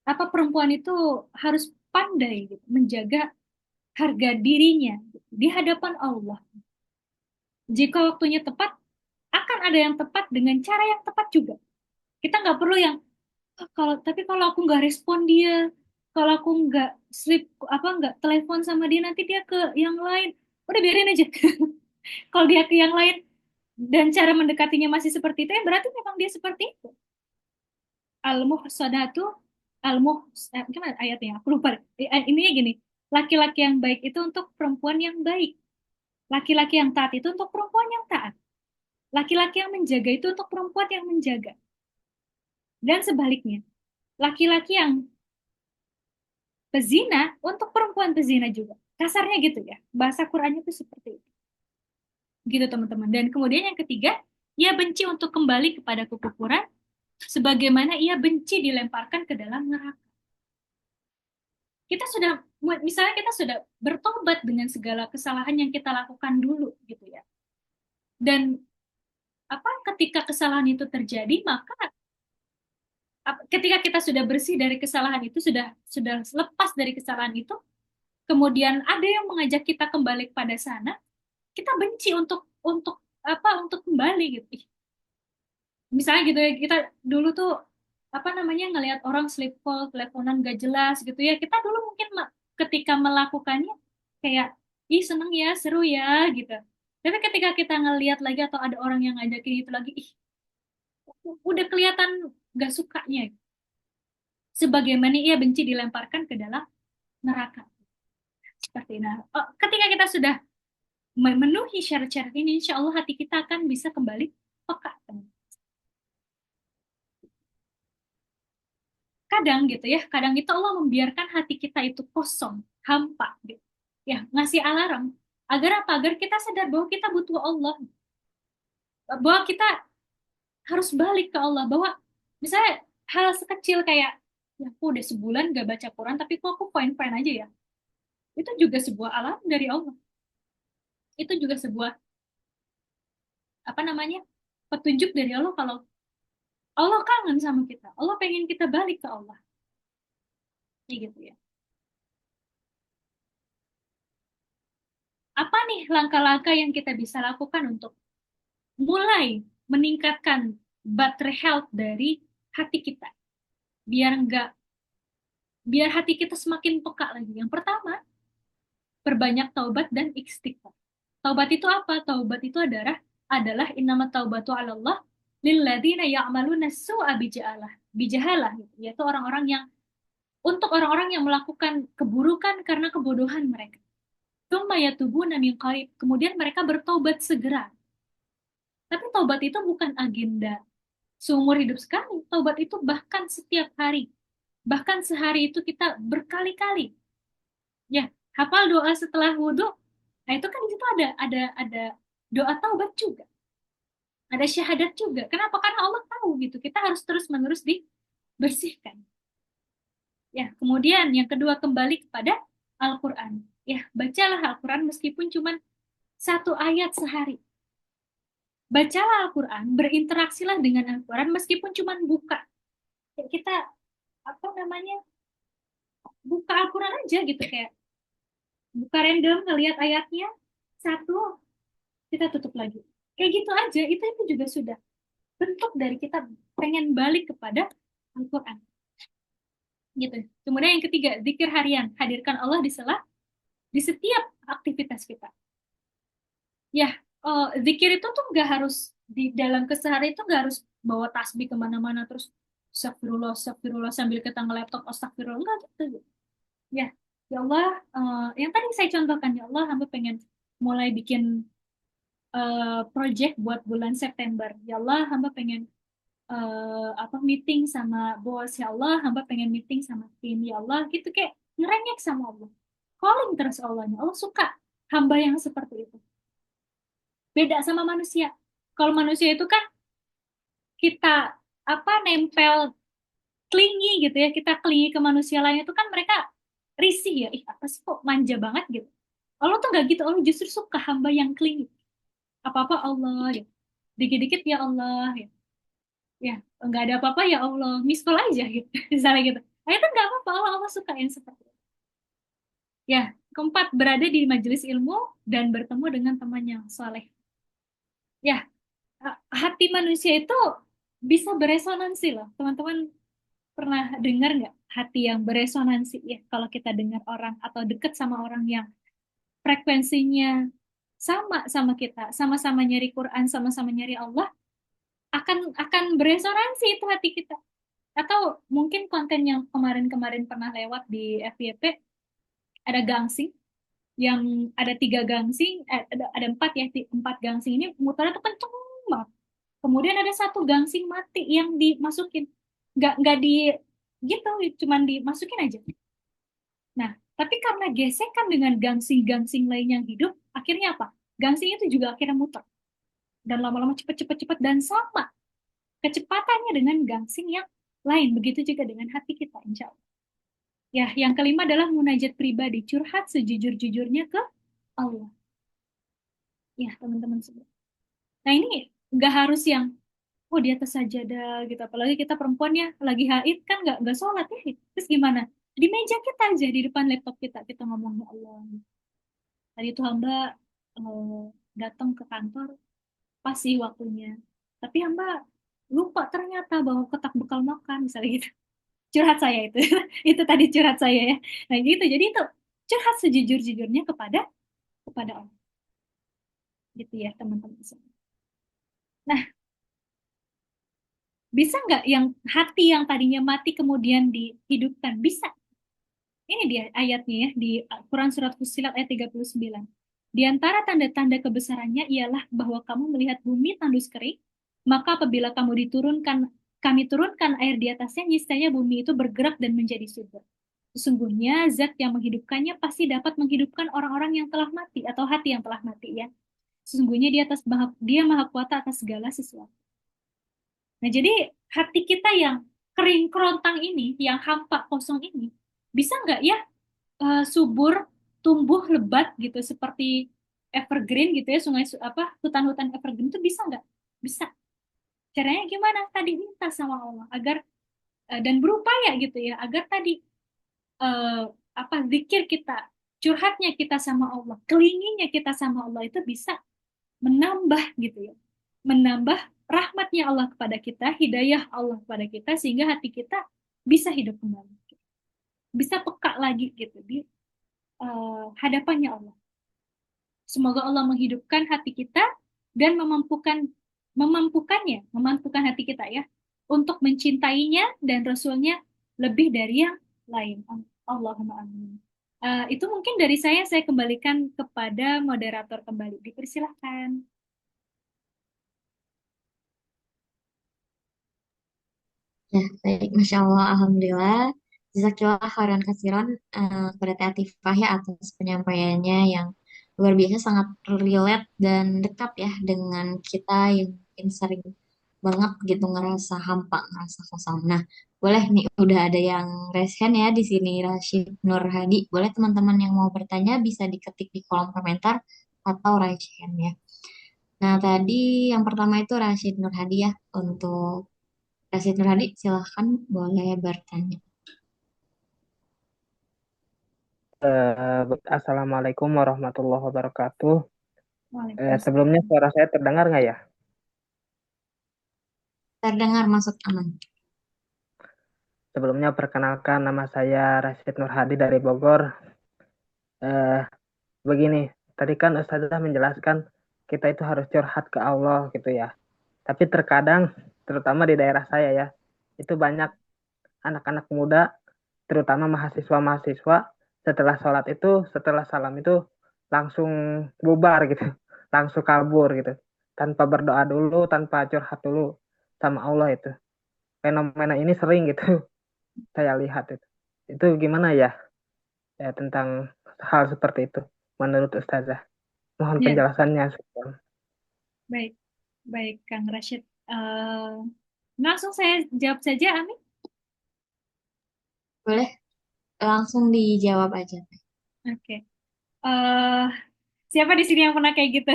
apa perempuan itu harus pandai gitu, menjaga harga dirinya gitu, di hadapan Allah. Jika waktunya tepat, akan ada yang tepat dengan cara yang tepat juga. Kita nggak perlu yang "Ah, kalau aku nggak respon dia, kalau aku nggak sleep apa nggak telepon sama dia nanti dia ke yang lain. Udah biarin aja. Kalau dia ke yang lain dan cara mendekatinya masih seperti itu, ya berarti memang dia seperti itu. Al-muhsanatu gimana ayatnya? Aku lupa. Ininya gini, laki-laki yang baik itu untuk perempuan yang baik. Laki-laki yang taat itu untuk perempuan yang taat. Laki-laki yang menjaga itu untuk perempuan yang menjaga. Dan sebaliknya, laki-laki yang pezina untuk perempuan pezina juga. Kasarnya gitu ya. Bahasa Qurannya itu seperti itu. Gitu teman-teman. Dan kemudian yang ketiga, ia benci untuk kembali kepada kekufuran sebagaimana ia benci dilemparkan ke dalam neraka. Kita sudah misalnya kita sudah bertobat dengan segala kesalahan yang kita lakukan dulu gitu ya. Dan apa ketika kesalahan itu terjadi, maka ketika kita sudah bersih dari kesalahan itu, sudah lepas dari kesalahan itu, kemudian ada yang mengajak kita kembali pada sana, kita benci untuk untuk kembali gitu. Misalnya gitu ya, kita dulu tuh apa namanya ngelihat orang sleep call, teleponan gak jelas gitu ya. Kita dulu mungkin ketika melakukannya kayak ih seneng ya, seru ya gitu. Tapi ketika kita ngelihat lagi atau ada orang yang ngajakin itu lagi, ih udah kelihatan gak sukanya. Sebagaimana ia benci dilemparkan ke dalam neraka. Seperti nah, ketika kita sudah memenuhi syarat-syarat ini, insya Allah hati kita akan bisa kembali peka. Kadang gitu ya, kadang itu Allah membiarkan hati kita itu kosong, hampa gitu. Ya, ngasih alarm agar apa? Agar kita sadar bahwa kita butuh Allah, bahwa kita harus balik ke Allah, bahwa misalnya hal sekecil kayak ya aku udah sebulan gak baca Quran tapi kok aku fine-fine aja ya. Itu juga sebuah alarm dari Allah. Itu juga sebuah apa namanya? Petunjuk dari Allah kalau Allah kangen sama kita. Allah pengen kita balik ke Allah. Kayak gitu ya. Apa nih langkah-langkah yang kita bisa lakukan untuk mulai meningkatkan baterai health dari hati kita biar enggak biar hati kita semakin peka lagi. Yang pertama, perbanyak taubat dan istighfar. Taubat itu apa? Taubat itu adalah innama taubatu 'ala Allah lilladzina ya'maluna su'a bijahalah. Bijahalah gitu. Yaitu orang-orang yang untuk orang-orang yang melakukan keburukan karena kebodohan mereka. Tsumma yatubuna min qarib. Kemudian mereka bertobat segera. Tapi taubat itu bukan agenda seumur hidup sekali. Taubat itu bahkan setiap hari. Bahkan sehari itu kita berkali-kali. Ya, hafal doa setelah wudhu. Nah, itu kan di situ ada doa taubat juga. Ada syahadat juga. Kenapa? Karena Allah tahu gitu. Kita harus terus-menerus dibersihkan. Ya, kemudian yang kedua kembali kepada Al-Quran. Ya, bacalah Al-Quran meskipun cuma satu ayat sehari. Bacalah Al-Quran, berinteraksilah dengan Al-Quran meskipun cuma buka. Ya, kita apa namanya buka Al-Quran aja gitu kayak buka random ngelihat ayatnya satu kita tutup lagi kayak gitu aja itu juga sudah bentuk dari kita pengen balik kepada Al-Quran gitu. Kemudian yang ketiga zikir harian, hadirkan Allah di setiap aktivitas kita ya. Zikir itu tuh nggak harus di dalam keseharian itu nggak harus bawa tasbih kemana-mana terus astagfirullah astagfirullah sambil kita nge-laptop astagfirullah enggak gitu. Ya, ya Allah, yang tadi saya contohkan, ya Allah, hamba pengen mulai bikin project buat bulan September. Ya Allah, hamba pengen apa meeting sama bos. Ya Allah, hamba pengen meeting sama tim. Ya Allah, gitu kayak ngerengek sama Allah. Calling terus Allahnya. Allah suka hamba yang seperti itu. Beda sama manusia. Kalau manusia itu kan kita apa nempel clingy gitu ya, kita clingy ke manusia lain itu kan mereka risih ya, ih apa sih kok manja banget gitu. Allah tuh nggak gitu, Allah justru suka hamba yang clingy. Apa-apa Allah ya, dikit-dikit ya Allah ya, ya nggak ada apa-apa ya Allah, miss call aja gitu, misalnya gitu. Nah itu nggak apa-apa, Allah suka yang seperti itu. Ya, keempat, berada di majelis ilmu dan bertemu dengan teman yang soleh. Ya, hati manusia itu bisa beresonansi loh, teman-teman. Pernah dengar nggak hati yang beresonansi ya kalau kita dengar orang atau deket sama orang yang frekuensinya sama sama kita, sama-sama nyari Quran, sama-sama nyari Allah, akan beresonansi itu hati kita. Atau mungkin konten yang kemarin-kemarin pernah lewat di FYP ada gangsing yang ada tiga gangsing, ada empat ya, empat gangsing ini muternya tuh kenceng banget. Kemudian ada satu gangsing mati yang dimasukin, nggak di gitu, cuman dimasukin aja. Nah, tapi karena gesekan dengan gangsing-gangsing lain yang hidup, akhirnya apa? Gangsing itu juga akhirnya muter. Dan lama-lama cepet-cepet-cepet dan sama kecepatannya dengan gangsing yang lain. Begitu juga dengan hati kita, insya Allah. Ya, yang kelima adalah munajat pribadi, curhat sejujur-jujurnya ke Allah. Ya, teman-teman semua. Nah, ini nggak harus yang, oh di atas sajadah gitu. Apalagi kita perempuan ya, lagi haid kan nggak sholat ya. Terus gimana? Di meja kita aja, di depan laptop kita ngomong, ya Allah. Tadi itu hamba eh, datang ke kantor pas sih waktunya. Tapi hamba lupa ternyata bawa kotak bekal makan, misalnya gitu. Curhat saya itu. Itu tadi curhat saya ya. Nah gitu, jadi itu curhat sejujur-jujurnya kepada Allah. Gitu ya teman-teman semua. Nah, bisa nggak yang hati yang tadinya mati kemudian dihidupkan? Bisa. Ini dia ayatnya ya di Quran Surat Fussilat ayat 39. Di antara tanda-tanda kebesarannya ialah bahwa kamu melihat bumi tandus kering, maka apabila kami turunkan air di atasnya, niscaya bumi itu bergerak dan menjadi subur. Sesungguhnya zat yang menghidupkannya pasti dapat menghidupkan orang-orang yang telah mati atau hati yang telah mati ya. Sesungguhnya dia maha kuasa atas segala sesuatu. Nah, jadi hati kita yang kering kerontang ini, yang hampa kosong ini, bisa nggak ya subur, tumbuh lebat gitu seperti evergreen gitu ya, hutan-hutan evergreen itu bisa nggak? Bisa. Caranya gimana? Tadi minta sama Allah agar dan berupaya gitu ya, agar tadi eh, zikir kita, curhatnya kita sama Allah, kelinginnya kita sama Allah itu bisa menambah gitu ya. Menambah rahmatnya Allah kepada kita, hidayah Allah kepada kita sehingga hati kita bisa hidup kembali. Bisa peka lagi gitu di hadapannya Allah. Semoga Allah menghidupkan hati kita dan memampukan hati kita ya untuk mencintainya dan Rasulnya lebih dari yang lain. Allahumma amin. Itu mungkin dari saya kembalikan kepada moderator kembali. Dipersilahkan. Ya, baik. Masya Allah, Alhamdulillah. Jazakillah khairan kasiran kepada Teh Atifah ya atas penyampaiannya yang luar biasa sangat relate dan dekat ya dengan kita yang mungkin sering banget gitu ngerasa hampa, ngerasa kosong. Nah, boleh nih udah ada yang raise hand ya di sini Rashid Nur Hadi. Boleh teman-teman yang mau bertanya bisa diketik di kolom komentar atau raise hand ya. Nah, tadi yang pertama itu Rashid Nur Hadi ya untuk Rashid Nurhadi, silahkan boleh bertanya. Assalamualaikum warahmatullahi wabarakatuh. Waalaikumsalam. Sebelumnya suara saya terdengar nggak ya? Terdengar masuk aman. Sebelumnya perkenalkan nama saya Rashid Nur Hadi dari Bogor. Eh, Begini, tadi kan Ustazah menjelaskan kita itu harus curhat ke Allah gitu ya. Tapi terkadang, terutama di daerah saya ya, itu banyak anak-anak muda, terutama mahasiswa-mahasiswa, setelah sholat itu, setelah salam itu langsung bubar gitu, langsung kabur gitu, tanpa berdoa dulu, tanpa curhat dulu sama Allah itu. Fenomena ini sering gitu, saya lihat itu. Itu gimana ya, ya tentang hal seperti itu menurut Ustazah? Mohon Ya, penjelasannya. baik. Baik, Kang Rashid. Langsung saya jawab saja, Amin. Boleh langsung dijawab aja. Oke. eh Siapa di sini yang pernah kayak gitu?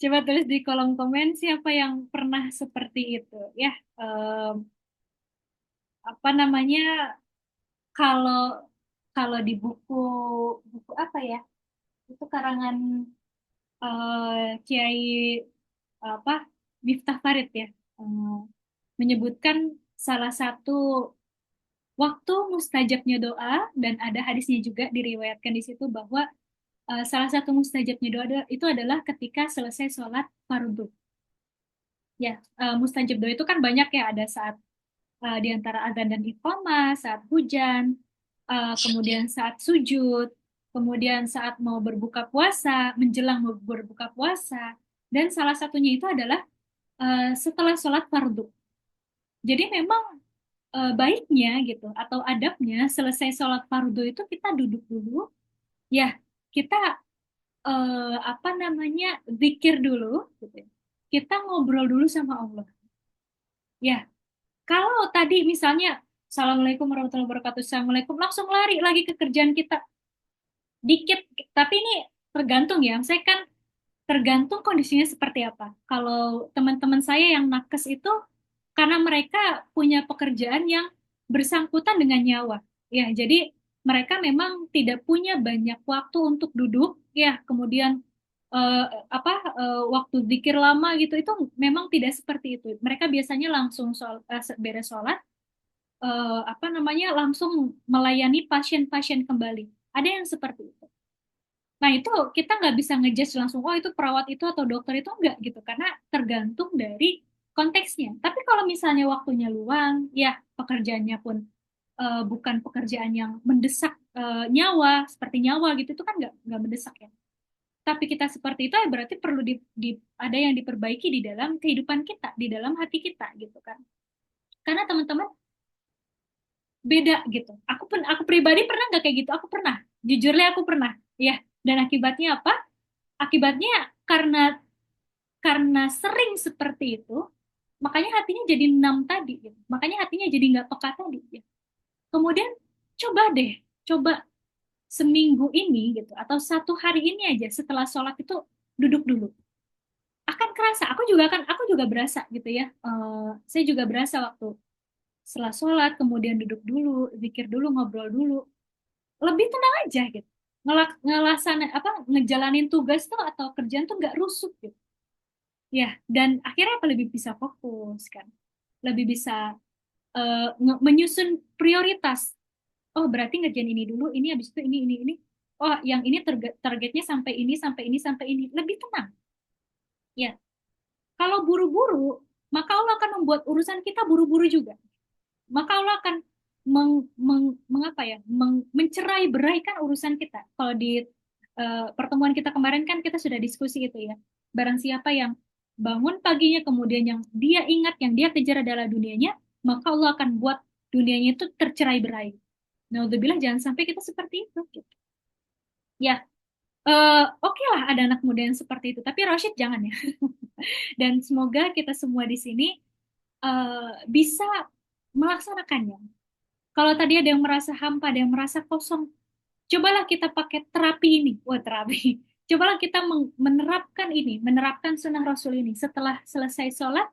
Coba tulis di kolom komen siapa yang pernah seperti itu. Ya, em, apa namanya? Kalau kalau di buku buku apa ya? Itu karangan Kiai apa Miftah Farid ya, eh, menyebutkan salah satu waktu mustajabnya doa dan ada hadisnya juga diriwayatkan di situ bahwa salah satu mustajabnya doa itu adalah ketika selesai sholat fardu. Ya, mustajab doa itu kan banyak ya, ada saat di antara azan dan iqamah, saat hujan, kemudian saat sujud, kemudian saat mau berbuka puasa, menjelang mau berbuka puasa, dan salah satunya itu adalah setelah sholat fardu. Jadi memang baiknya gitu atau adabnya selesai sholat fardu itu kita duduk dulu, ya kita zikir dulu, gitu ya. Kita ngobrol dulu sama Allah. Ya, kalau tadi misalnya Assalamualaikum warahmatullahi wabarakatuh, Assalamualaikum, langsung lari lagi ke kerjaan kita dikit, tapi ini tergantung ya. Saya kan tergantung kondisinya seperti apa. Kalau teman-teman saya yang nakes itu karena mereka punya pekerjaan yang bersangkutan dengan nyawa. Ya, jadi mereka memang tidak punya banyak waktu untuk duduk, ya, kemudian eh, waktu zikir lama gitu itu memang tidak seperti itu. Mereka biasanya langsung beres sholat, langsung melayani pasien-pasien kembali. Ada yang seperti itu. Nah, itu kita nggak bisa ngejudge langsung, oh itu perawat itu atau dokter itu enggak gitu, karena tergantung dari konteksnya. Tapi kalau misalnya waktunya luang, ya pekerjaannya pun bukan pekerjaan yang mendesak nyawa, seperti nyawa gitu, itu kan nggak mendesak ya. Tapi kita seperti itu ya berarti perlu ada yang diperbaiki di dalam kehidupan kita, di dalam hati kita gitu kan. Karena teman-teman beda gitu. Aku pribadi pernah nggak kayak gitu? Aku pernah. Jujurnya aku pernah. Ya. Dan akibatnya apa? Akibatnya karena karena sering seperti itu, makanya hatinya jadi enam tadi. Gitu. Makanya hatinya jadi nggak peka tadi. Ya. Kemudian coba deh, coba seminggu ini gitu, atau satu hari ini aja setelah sholat itu duduk dulu. Akan kerasa. Aku juga berasa gitu ya. Saya juga berasa waktu setelah sholat, kemudian duduk dulu, zikir dulu, ngobrol dulu, lebih tenang aja gitu. Ngejalanin tugas tuh atau kerjaan tuh nggak rusuh gitu. Ya, dan akhirnya apa lebih bisa fokus kan, lebih bisa menyusun prioritas. Oh, berarti ngerjain ini dulu, ini habis itu ini. Oh, yang ini targetnya sampai ini, sampai ini, sampai ini. Lebih tenang. Ya, kalau buru-buru, maka Allah akan membuat urusan kita buru-buru juga. Maka Allah akan mengapa ya, mencerai beraikan urusan kita. Kalau di pertemuan kita kemarin kan kita sudah diskusi itu ya. Barang siapa yang bangun paginya kemudian yang dia ingat, yang dia kejar adalah dunianya, maka Allah akan buat dunianya itu tercerai berai. Nah, udah bilang jangan sampai kita seperti itu. Gitu. Ya, oke lah ada anak muda yang seperti itu, tapi Rashid jangan ya. Dan semoga kita semua di sini bisa melaksanakannya. Kalau tadi ada yang merasa hampa, ada yang merasa kosong, cobalah kita pakai terapi ini. Wah, terapi. Cobalah kita menerapkan ini, menerapkan sunnah Rasul ini. Setelah selesai sholat,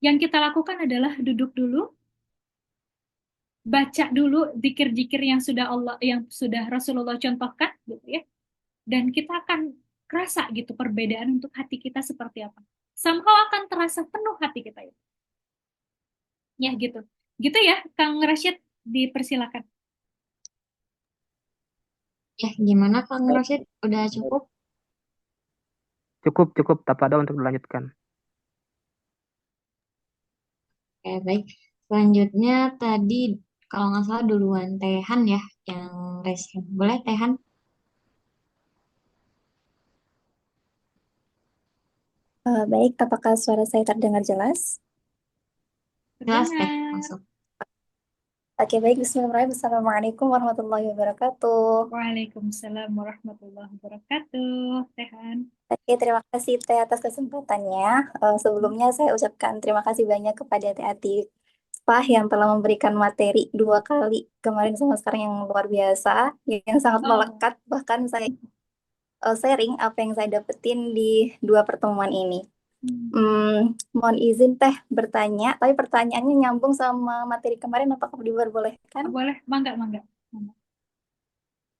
yang kita lakukan adalah duduk dulu, baca dulu zikir-zikir yang sudah Rasulullah contohkan, gitu ya. Dan kita akan kerasa gitu perbedaan untuk hati kita seperti apa. Somehow akan terasa penuh hati kita itu. Ya gitu. Gitu ya, Kang Rashid, dipersilakan. Ya, gimana Kang Rosid? Udah cukup? Cukup tak ada untuk dilanjutkan. Oke, baik. Selanjutnya tadi kalau nggak salah duluan Tehan ya yang raise hand. Boleh Tehan? Baik, apakah suara saya terdengar jelas? Jelas Teh, Terdengar. masuk. Oke, baik. Bismillahirrahmanirrahim. Assalamualaikum warahmatullahi wabarakatuh. Waalaikumsalam warahmatullahi wabarakatuh. Tehan. Oke, terima kasih Teh atas kesempatannya. Sebelumnya saya ucapkan terima kasih banyak kepada Teh Atifah yang telah memberikan materi 2 kali kemarin sama sekarang yang luar biasa, yang sangat Oh. melekat. Bahkan saya sharing apa yang saya dapetin di 2 pertemuan ini. Mohon izin Teh bertanya, tapi pertanyaannya nyambung sama materi kemarin, apakah diperbolehkan? Boleh, mangga, mangga.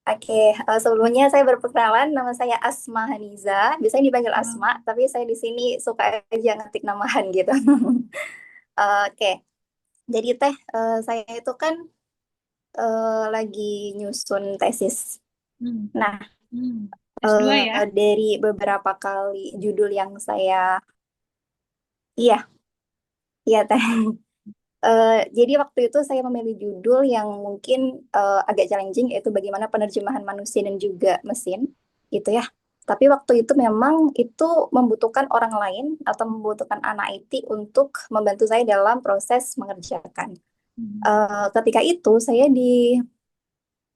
Oke, sebelumnya saya berperkenalan, nama saya Asma Haniza, biasanya dipanggil Asma, tapi saya di sini suka aja ngetik namahan gitu. Oke, jadi Teh, saya itu kan lagi nyusun tesis. Nah, S2 ya? dari beberapa kali judul yang iya Teh. Jadi waktu itu saya memilih judul yang mungkin agak challenging, yaitu bagaimana penerjemahan manusia dan juga mesin, gitu ya. Tapi waktu itu memang itu membutuhkan orang lain atau membutuhkan anak IT untuk membantu saya dalam proses mengerjakan. Ketika itu saya di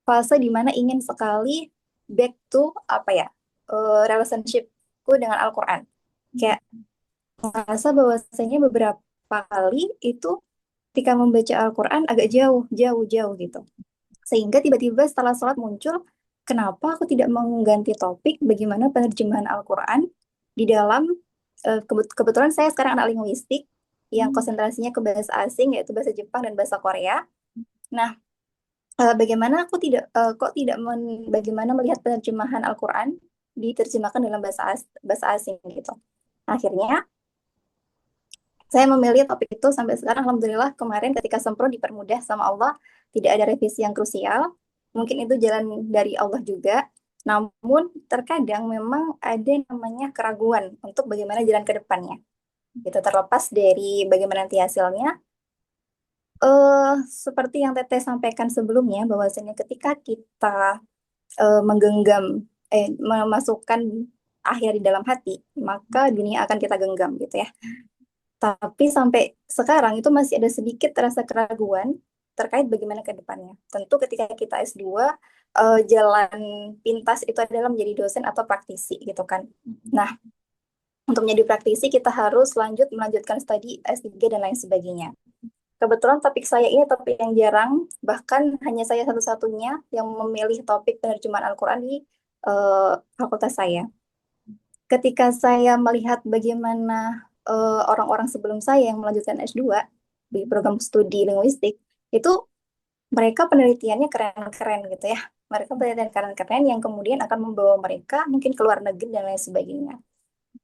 fase dimana ingin sekali back to apa ya, relationshipku dengan Al-Quran. Kayak merasa bahwasanya beberapa kali itu ketika membaca Al-Quran agak jauh gitu. Sehingga tiba-tiba setelah sholat muncul, kenapa aku tidak mengganti topik bagaimana penerjemahan Al-Quran di dalam, kebetulan saya sekarang anak linguistik yang konsentrasinya ke bahasa asing, yaitu bahasa Jepang dan bahasa Korea. Nah, bagaimana aku kok tidak bagaimana melihat penerjemahan Al-Quran diterjemahkan dalam bahasa asing gitu. Akhirnya, saya memilih topik itu sampai sekarang, alhamdulillah kemarin ketika sempro dipermudah sama Allah, tidak ada revisi yang krusial. Mungkin itu jalan dari Allah juga. Namun terkadang memang ada namanya keraguan untuk bagaimana jalan ke depannya. Itu terlepas dari bagaimana nanti hasilnya. seperti yang Teteh sampaikan sebelumnya, bahwasanya ketika kita menggenggam, memasukkan akhir di dalam hati, maka dunia akan kita genggam gitu ya. Tapi sampai sekarang itu masih ada sedikit rasa keraguan terkait bagaimana ke depannya. Tentu ketika kita S2, jalan pintas itu adalah menjadi dosen atau praktisi gitu kan. Nah, untuk menjadi praktisi kita harus melanjutkan studi S3 dan lain sebagainya. Kebetulan topik saya ini topik yang jarang, bahkan hanya saya satu-satunya yang memilih topik penerjemahan Al-Quran di fakultas saya. Ketika saya melihat bagaimana orang-orang sebelum saya yang melanjutkan S2 di program studi linguistik, itu mereka penelitiannya keren-keren gitu ya. Mereka penelitian keren-keren yang kemudian akan membawa mereka mungkin ke luar negeri dan lain sebagainya.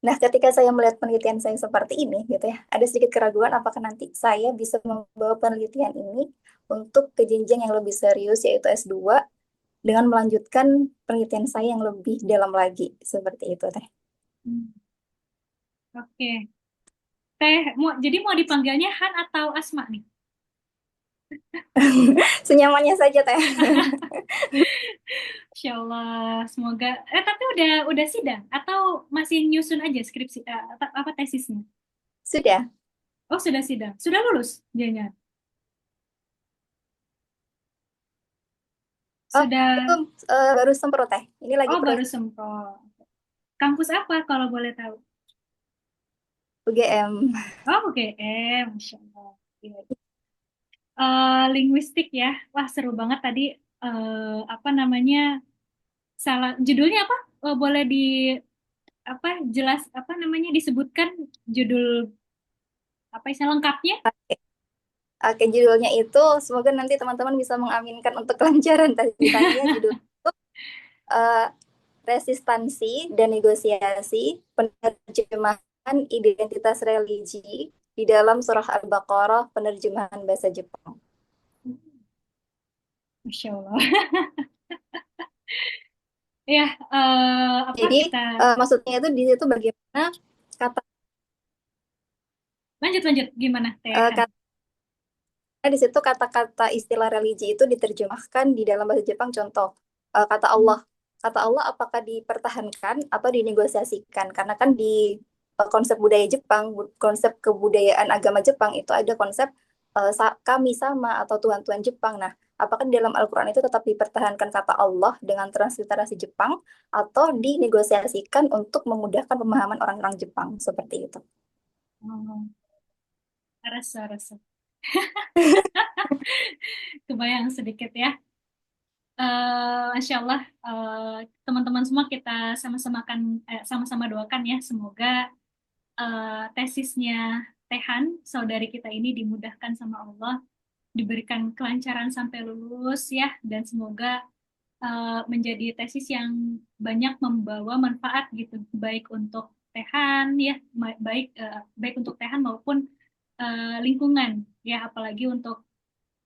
Nah, ketika saya melihat penelitian saya seperti ini, gitu ya, ada sedikit keraguan apakah nanti saya bisa membawa penelitian ini untuk ke jenjang yang lebih serius, yaitu S2, dengan melanjutkan penelitian saya yang lebih dalam lagi, seperti itu, Teh. Oke. Teh, jadi mau dipanggilnya Han atau Asma nih? Senyamannya saja, Teh. Insya Allah, semoga. Tapi udah sidang atau masih nyusun aja skripsi apa tesisnya? Sudah. Oh, sudah sidang. Sudah lulus jadinya. Sudah. Itu baru semprot, Teh. Ini lagi Oh, baru semprot. Kampus apa kalau boleh tahu? UGM. Oh, UGM, Masya Allah. Iya. Linguistik ya. Wah, seru banget tadi. Apa namanya? Salah judulnya apa? Boleh di apa jelas apa namanya disebutkan judul apa istilah lengkapnya? Oke, judulnya itu, semoga nanti teman-teman bisa mengaminkan untuk kelancaran tanya judul itu eh, Resistansi dan Negosiasi Penerjemahan Identitas Religi di dalam Surah Al-Baqarah penerjemahan bahasa Jepang. Masya Allah. Ya, apa Jadi kita maksudnya itu di situ bagaimana kata lanjut gimana Teh? di situ kata-kata istilah religi itu diterjemahkan di dalam bahasa Jepang. Contoh kata Allah, apakah dipertahankan atau dinegosiasikan? Karena kan di konsep budaya Jepang, konsep kebudayaan agama Jepang itu ada konsep kami sama atau Tuhan-Tuhan Jepang. Nah, apakah di dalam Al-Quran itu tetap dipertahankan kata Allah dengan transliterasi Jepang atau dinegosiasikan untuk memudahkan pemahaman orang-orang Jepang seperti itu? Oh, rasa. Kebayang sedikit ya. Masya Allah, teman-teman semua kita sama-sama doakan ya, semoga tesisnya Tehan, saudari kita ini dimudahkan sama Allah, diberikan kelancaran sampai lulus ya, dan semoga menjadi tesis yang banyak membawa manfaat gitu, baik untuk Tehan ya, baik untuk Tehan maupun lingkungan ya, apalagi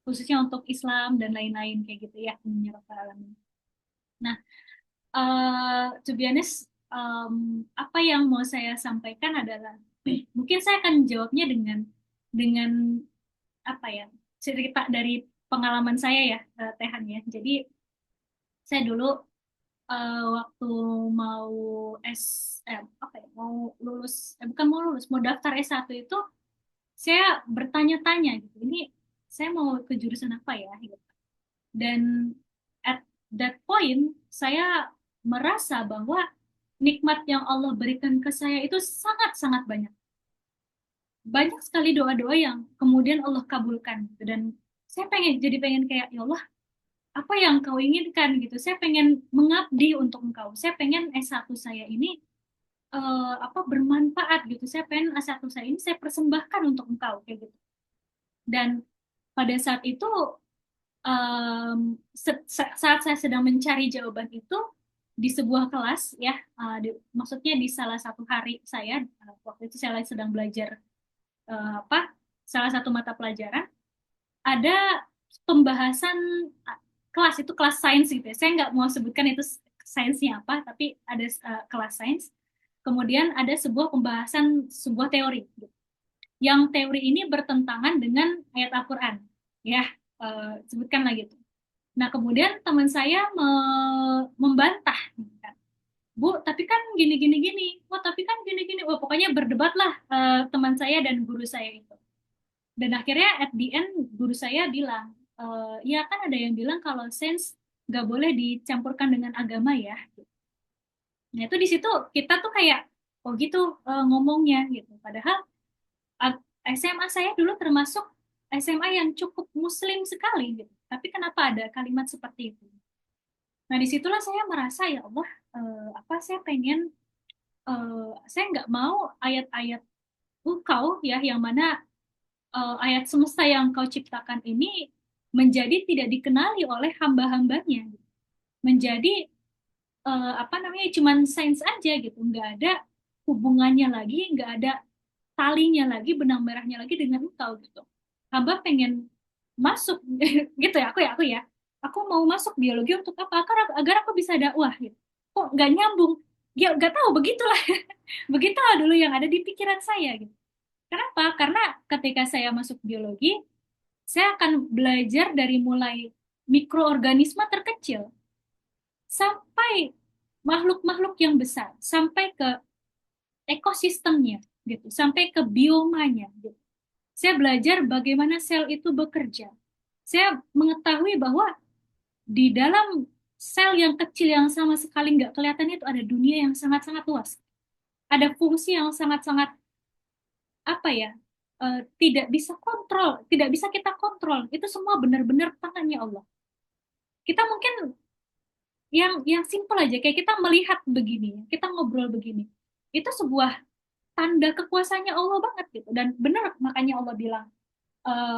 khususnya untuk Islam dan lain-lain kayak gitu ya. Amin ya rabbal alamin. Nah, to be honest, apa yang mau saya sampaikan adalah mungkin saya akan jawabnya dengan apa ya, cerita dari pengalaman saya ya, Tehan ya. Jadi saya dulu waktu mau apa ya, mau lulus, bukan mau lulus, mau daftar S1 itu saya bertanya-tanya gitu. Ini saya mau ke jurusan apa ya gitu. Dan at that point saya merasa bahwa nikmat yang Allah berikan ke saya itu sangat-sangat banyak. Banyak sekali doa-doa yang kemudian Allah kabulkan gitu. Dan saya pengen kayak ya Allah, apa yang kau inginkan gitu. Saya pengen mengabdi untuk engkau. Saya pengen S1 saya ini apa bermanfaat gitu. Saya pengen S1 saya ini saya persembahkan untuk engkau kayak gitu. Dan pada saat itu saat saya sedang mencari jawaban itu di sebuah kelas ya, maksudnya di salah satu hari saya waktu itu saya lagi sedang belajar apa salah satu mata pelajaran, ada pembahasan kelas itu kelas sains gitu ya. Saya nggak mau sebutkan itu sainsnya apa, tapi ada kelas sains. Kemudian ada sebuah pembahasan sebuah teori gitu. Yang teori ini bertentangan dengan ayat Al-Quran. ya sebutkanlah gitu. Nah, kemudian teman saya membantah, gitu kan. Bu, tapi kan gini gini gini. Wah, tapi kan gini gini. Wah, pokoknya berdebatlah teman saya dan guru saya itu. Dan akhirnya at the end guru saya bilang, ya kan ada yang bilang kalau sains nggak boleh dicampurkan dengan agama ya. Nah, itu di situ kita tuh kayak, oh gitu ngomongnya gitu. Padahal a- SMA saya dulu termasuk SMA yang cukup muslim sekali gitu. Tapi kenapa ada kalimat seperti itu? Nah, disitulah saya merasa ya Allah, apa saya pengen, saya nggak mau ayat-ayat engkau ya, yang mana ayat semesta yang engkau ciptakan ini menjadi tidak dikenali oleh hamba-hambanya, menjadi apa namanya cuman sains aja gitu, nggak ada hubungannya lagi, nggak ada talinya lagi, benang merahnya lagi dengan engkau gitu. Hamba pengen masuk gitu ya, aku mau masuk biologi untuk apa, agar aku bisa dakwah gitu. Kok nggak nyambung, ya nggak tahu, begitulah. Begitulah dulu yang ada di pikiran saya gitu. Kenapa? Karena ketika saya masuk biologi, saya akan belajar dari mulai mikroorganisme terkecil sampai makhluk-makhluk yang besar, sampai ke ekosistemnya gitu, sampai ke biomanya gitu. Saya belajar bagaimana sel itu bekerja. Saya mengetahui bahwa di dalam sel yang kecil yang sama sekali nggak kelihatan itu ada dunia yang sangat-sangat luas. Ada fungsi yang sangat-sangat apa ya, tidak bisa kontrol, tidak bisa kita kontrol. Itu semua benar-benar tangannya Allah. Kita mungkin yang simpel aja, kayak kita melihat begini, kita ngobrol begini. Itu sebuah tanda kekuasaannya Allah banget gitu. Dan benar makanya Allah bilang,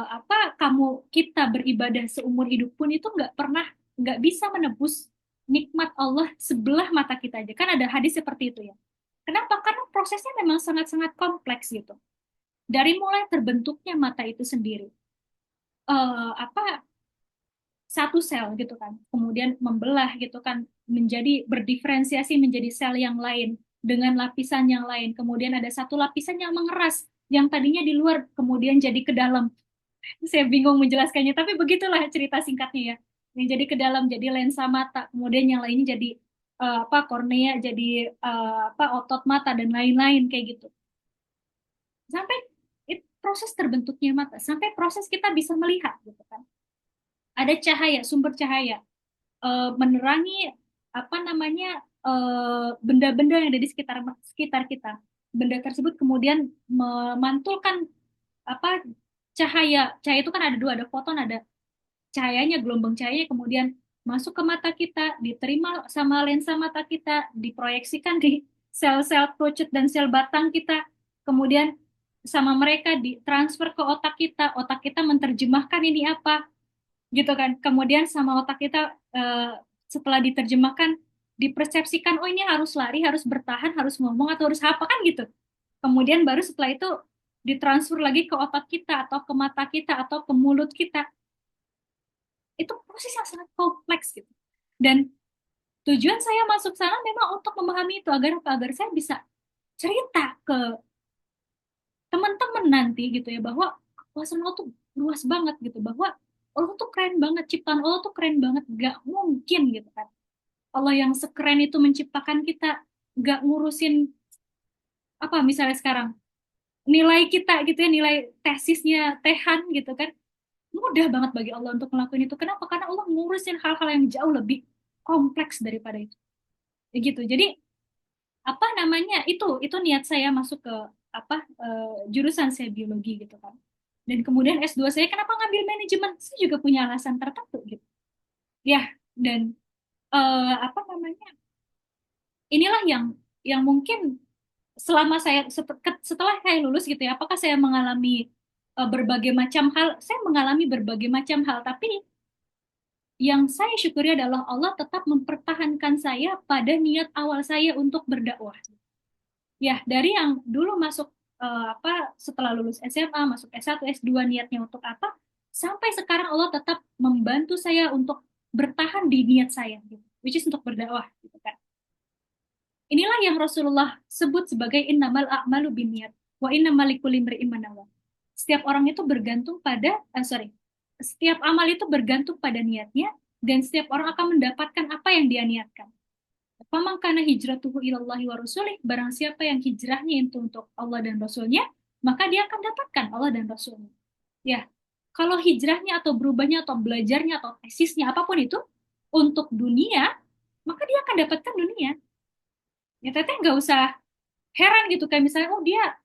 apa kamu kita beribadah seumur hidup pun itu nggak bisa menebus nikmat Allah sebelah mata kita aja. Kan ada hadis seperti itu ya. Kenapa? Karena prosesnya memang sangat-sangat kompleks gitu. Dari mulai terbentuknya mata itu sendiri, apa satu sel gitu kan, kemudian membelah gitu kan, menjadi berdiferensiasi menjadi sel yang lain dengan lapisan yang lain. Kemudian ada satu lapisan yang mengeras, yang tadinya di luar kemudian jadi ke dalam. Saya bingung menjelaskannya, tapi begitulah cerita singkatnya ya. Yang jadi ke dalam jadi lensa mata, kemudian yang lainnya jadi apa kornea, jadi apa otot mata dan lain-lain kayak gitu. Sampai proses terbentuknya mata, sampai proses kita bisa melihat gitu kan. Ada cahaya, sumber cahaya menerangi apa namanya benda-benda yang ada di sekitar sekitar kita. Benda tersebut kemudian memantulkan apa cahaya. Cahaya itu kan ada dua, ada foton, ada cahayanya, gelombang cahaya kemudian masuk ke mata kita, diterima sama lensa mata kita, diproyeksikan di sel-sel kerucut dan sel batang kita, kemudian sama mereka ditransfer ke otak kita menerjemahkan ini apa, gitu kan. Kemudian sama otak kita setelah diterjemahkan, dipersepsikan, oh ini harus lari, harus bertahan, harus ngomong, atau harus apa kan gitu. Kemudian baru setelah itu ditransfer lagi ke otak kita, atau ke mata kita, atau ke mulut kita. Itu proses yang sangat kompleks gitu. Dan tujuan saya masuk sana memang untuk memahami itu, agar saya bisa cerita ke teman-teman nanti gitu ya, bahwa kekuasaan Allah tuh luas banget gitu, bahwa Allah tuh keren banget, ciptaan Allah tuh keren banget, gak mungkin gitu kan. Allah yang sekeren itu menciptakan kita, gak ngurusin apa misalnya sekarang nilai kita gitu ya, nilai tesisnya Tehan gitu kan, mudah banget bagi Allah untuk melakukan itu. Kenapa? Karena Allah ngurusin hal-hal yang jauh lebih kompleks daripada itu. Ya gitu. Jadi apa namanya itu niat saya masuk ke apa jurusan saya biologi gitu kan. Dan kemudian S2 saya kenapa ngambil manajemen? Saya juga punya alasan tertentu gitu. Ya, dan apa namanya? Inilah yang mungkin selama saya setelah saya lulus gitu ya, apakah saya mengalami berbagai macam hal? Saya mengalami berbagai macam hal, tapi yang saya syukuri adalah Allah tetap mempertahankan saya pada niat awal saya untuk berdakwah. Ya, dari yang dulu masuk apa setelah lulus SMA, masuk S1, S2 niatnya untuk apa, sampai sekarang Allah tetap membantu saya untuk bertahan di niat saya, gitu. Which is untuk berdakwah, gitu kan. Inilah yang Rasulullah sebut sebagai innamal a'malu binniyat wa innamal likulli imri'in ma nawa. Setiap orang itu bergantung pada sorry. setiap amal itu bergantung pada niatnya, dan setiap orang akan mendapatkan apa yang dia niatkan. Faman kana hijratuhu ilallahi wa rasulih, barang siapa yang hijrahnya itu untuk Allah dan Rasulnya, maka dia akan dapatkan Allah dan Rasulnya. Ya, kalau hijrahnya atau berubahnya atau belajarnya atau tesisnya apapun itu untuk dunia, maka dia akan dapatkan dunia. Ya teteh nggak usah heran gitu, kayak misalnya, oh dia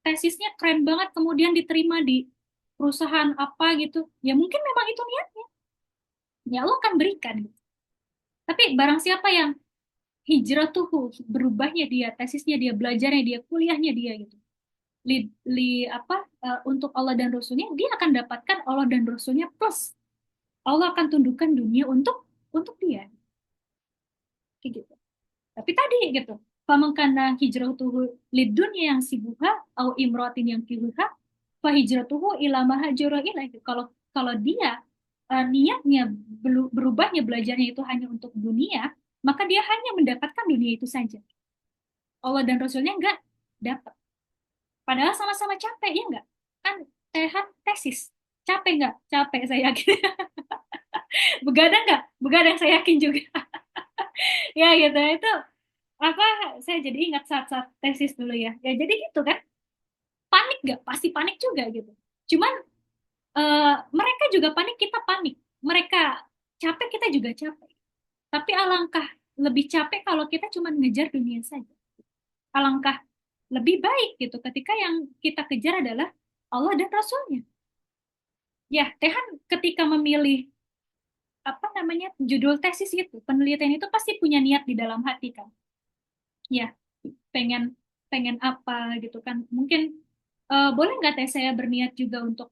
tesisnya keren banget, kemudian diterima di perusahaan apa gitu. Ya mungkin memang itu niatnya. Ya Allah akan berikan gitu. Tapi barang siapa yang hijrah tuh berubahnya dia, tesisnya dia, belajarnya dia, kuliahnya dia gitu. Li, apa untuk Allah dan Rasulnya, dia akan dapatkan Allah dan Rasulnya plus Allah akan tundukkan dunia untuk dia. Kayak gitu. Tapi tadi gitu, pamangkana hijratuhu lid dunya yang sibuha au imrotin yang kihuha fa hijratuhu ila mahajura ilaih. Kalau kalau dia niatnya berubahnya, belajarnya itu hanya untuk dunia, maka dia hanya mendapatkan dunia itu saja. Allah dan Rasulnya enggak dapat. Padahal sama-sama capek, ya enggak? Kan Tehan tesis. Capek enggak? Capek, saya yakin. Begadang enggak? Begadang, saya yakin juga. Ya gitu, itu apa, saya jadi ingat saat-saat tesis dulu ya. Ya jadi gitu kan. Panik nggak? Pasti panik juga gitu. Cuman mereka juga panik, kita panik. Mereka capek, kita juga capek. Tapi alangkah lebih capek kalau kita cuma ngejar dunia saja. Alangkah lebih baik gitu ketika yang kita kejar adalah Allah dan Rasulnya. Ya, Tehan ketika memilih apa namanya judul tesis itu, penelitian itu pasti punya niat di dalam hati kan. Ya, pengen pengen apa gitu kan. Mungkin boleh nggak teh saya berniat juga untuk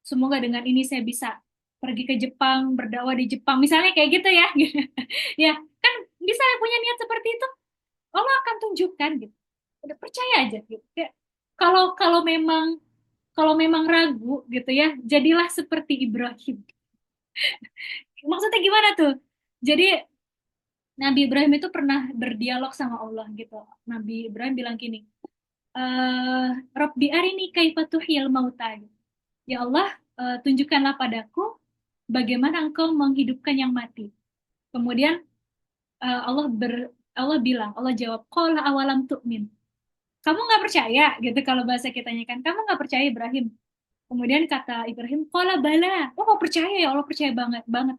semoga dengan ini saya bisa pergi ke Jepang, berdakwah di Jepang, misalnya kayak gitu ya. Ya, kan bisa punya niat seperti itu, Allah akan tunjukkan gitu. Udah percaya aja gitu. Kayak, kalau kalau memang ragu gitu ya, jadilah seperti Ibrahim. Maksudnya gimana tuh? Jadi Nabi Ibrahim itu pernah berdialog sama Allah gitu. Nabi Ibrahim bilang gini, Rabbi arini kaifa tuhyil mauta. Ya Allah, tunjukkanlah padaku bagaimana engkau menghidupkan yang mati. Kemudian eh, Allah ber Allah bilang, Allah jawab, qala awalam tu'min. Kamu nggak percaya gitu kalau bahasa kitanya kan. Kamu nggak percaya Ibrahim. Kemudian kata Ibrahim, qala bala. Oh, mau percaya ya Allah, percaya banget banget.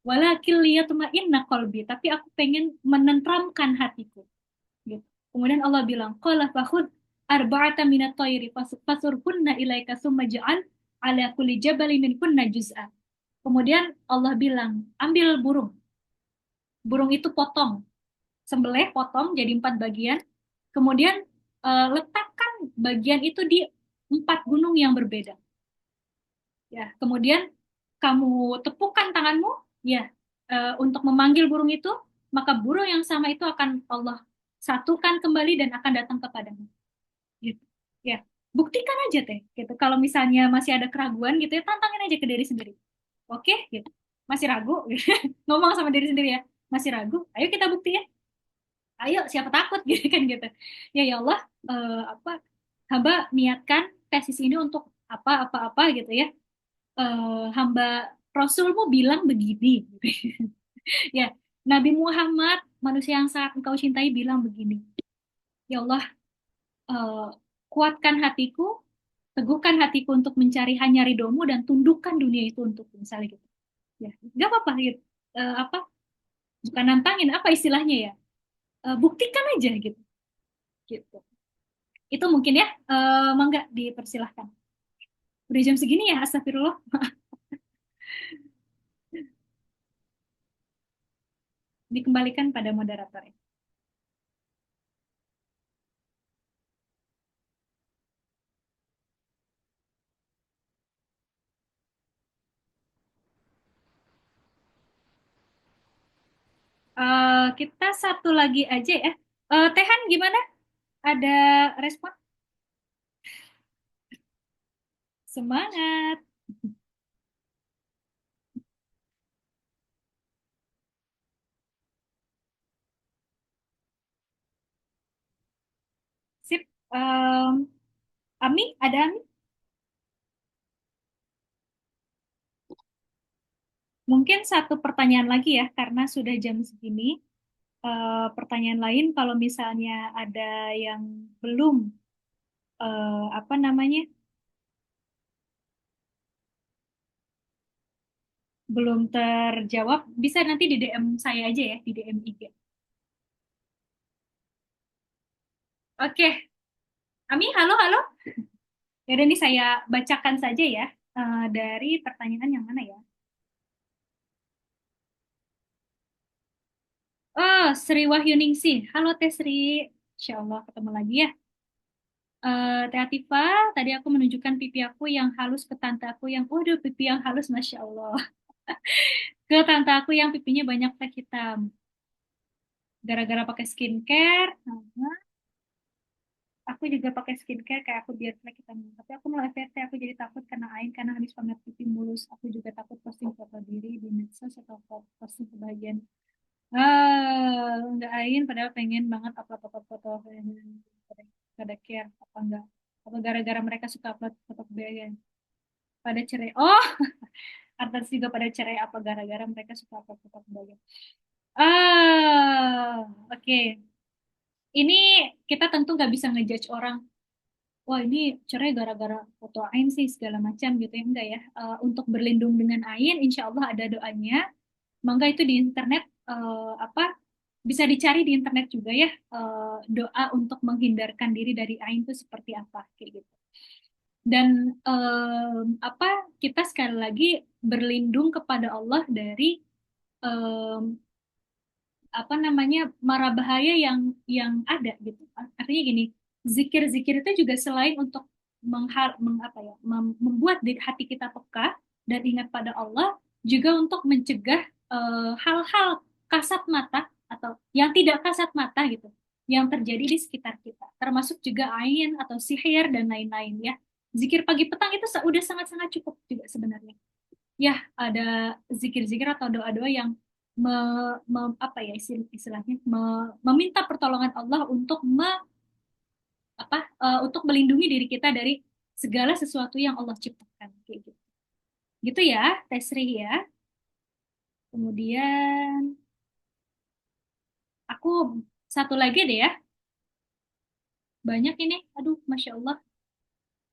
Walakin liyatma'inna qalbi, tapi aku pengen menenteramkan hatiku. Gitu. Kemudian Allah bilang, qala fakhud arba'ata minat tayri fasurhunna ilaika summa ja'al ala kulli jabali minkunna juz'a. Kemudian Allah bilang, ambil burung. Burung itu potong, sembelih, potong jadi 4 bagian. Kemudian letakkan bagian itu di 4 gunung yang berbeda. Ya, kemudian kamu tepukkan tanganmu, ya, untuk memanggil burung itu, maka burung yang sama itu akan Allah satukan kembali dan akan datang kepadamu. Gitu. Ya, buktikan aja teh. Gitu. Kalau misalnya masih ada keraguan gitu ya, tantangin aja ke diri sendiri. Oke, gitu. Masih ragu, ngomong sama diri sendiri ya. Masih ragu, ayo kita buktiin. Ayo, siapa takut gitu kan gitu. Ya ya Allah, apa hamba niatkan tesis ini untuk apa-apa-apa gitu ya. Hamba Rasulmu bilang begini. Ya, Nabi Muhammad, manusia yang sangat engkau cintai, bilang begini. Ya Allah, eh, kuatkan hatiku, teguhkan hatiku untuk mencari hanya ridhomu dan tundukkan dunia itu untuk misalnya gitu. Ya, nggak apa-apa gitu. Apa? Bukan nantangin, apa istilahnya ya? Buktikan aja gitu. Gitu. Itu mungkin ya, mangga dipersilahkan. Udah jam segini ya, astagfirullah. Dikembalikan pada moderator ya. Kita satu lagi aja ya. Tehan gimana? Ada respon? Semangat. Sip. Ami, ada Ami? Mungkin satu pertanyaan lagi ya, karena sudah jam segini. Pertanyaan lain, kalau misalnya ada yang belum, apa namanya, belum terjawab, bisa nanti di DM saya aja ya, di DM IG. Oke, Ami, halo, halo. Ya udah nih saya bacakan saja ya, dari pertanyaan yang mana ya? Oh, Sri Wahyuningsih. Halo Teh Sri. Insya Allah ketemu lagi ya. Teh Atifa, tadi aku menunjukkan pipi aku yang halus ke tante aku yang, waduh pipi yang halus, Masya Allah. Ke tante aku yang pipinya banyak flek hitam. Gara-gara pakai skincare, aku juga pakai skincare kayak aku biar flek hitam. Tapi aku mulai FT, aku jadi takut kena ain karena habis pamer pipi mulus. Aku juga takut posting foto diri di medsos atau posting kebahagiaan. Nggak ain, padahal pengen banget upload foto-foto. Pada care, apa enggak? Apa gara-gara mereka suka upload foto kebahagiaan? Pada cerai. Oh, artis juga pada cerai apa gara-gara mereka suka upload foto kebahagiaan? Oke. Ini kita tentu nggak bisa ngejudge orang. Wah, ini cerai gara-gara foto Ain sih segala macam gitu ya, enggak ya. Untuk berlindung dengan Ain, insya Allah ada doanya. Mangga itu di internet, apa, bisa dicari di internet juga ya, doa untuk menghindarkan diri dari Ain itu seperti apa kayak gitu. Dan apa, kita sekali lagi berlindung kepada Allah dari apa namanya, mara bahaya yang ada gitu. Artinya gini, zikir-zikir itu juga selain untuk apa ya, membuat hati kita peka dan ingat pada Allah, juga untuk mencegah hal-hal kasat mata atau yang tidak kasat mata gitu yang terjadi di sekitar kita, termasuk juga ain atau sihir dan lain-lain ya. Zikir pagi petang itu udah sangat-sangat cukup juga sebenarnya ya. Ada zikir-zikir atau doa-doa yang apa ya, istilahnya meminta pertolongan Allah untuk apa, untuk melindungi diri kita dari segala sesuatu yang Allah ciptakan kayak gitu. Gitu ya, Tesri ya. Kemudian aku satu lagi deh ya. Banyak ini. Aduh, Masya Allah.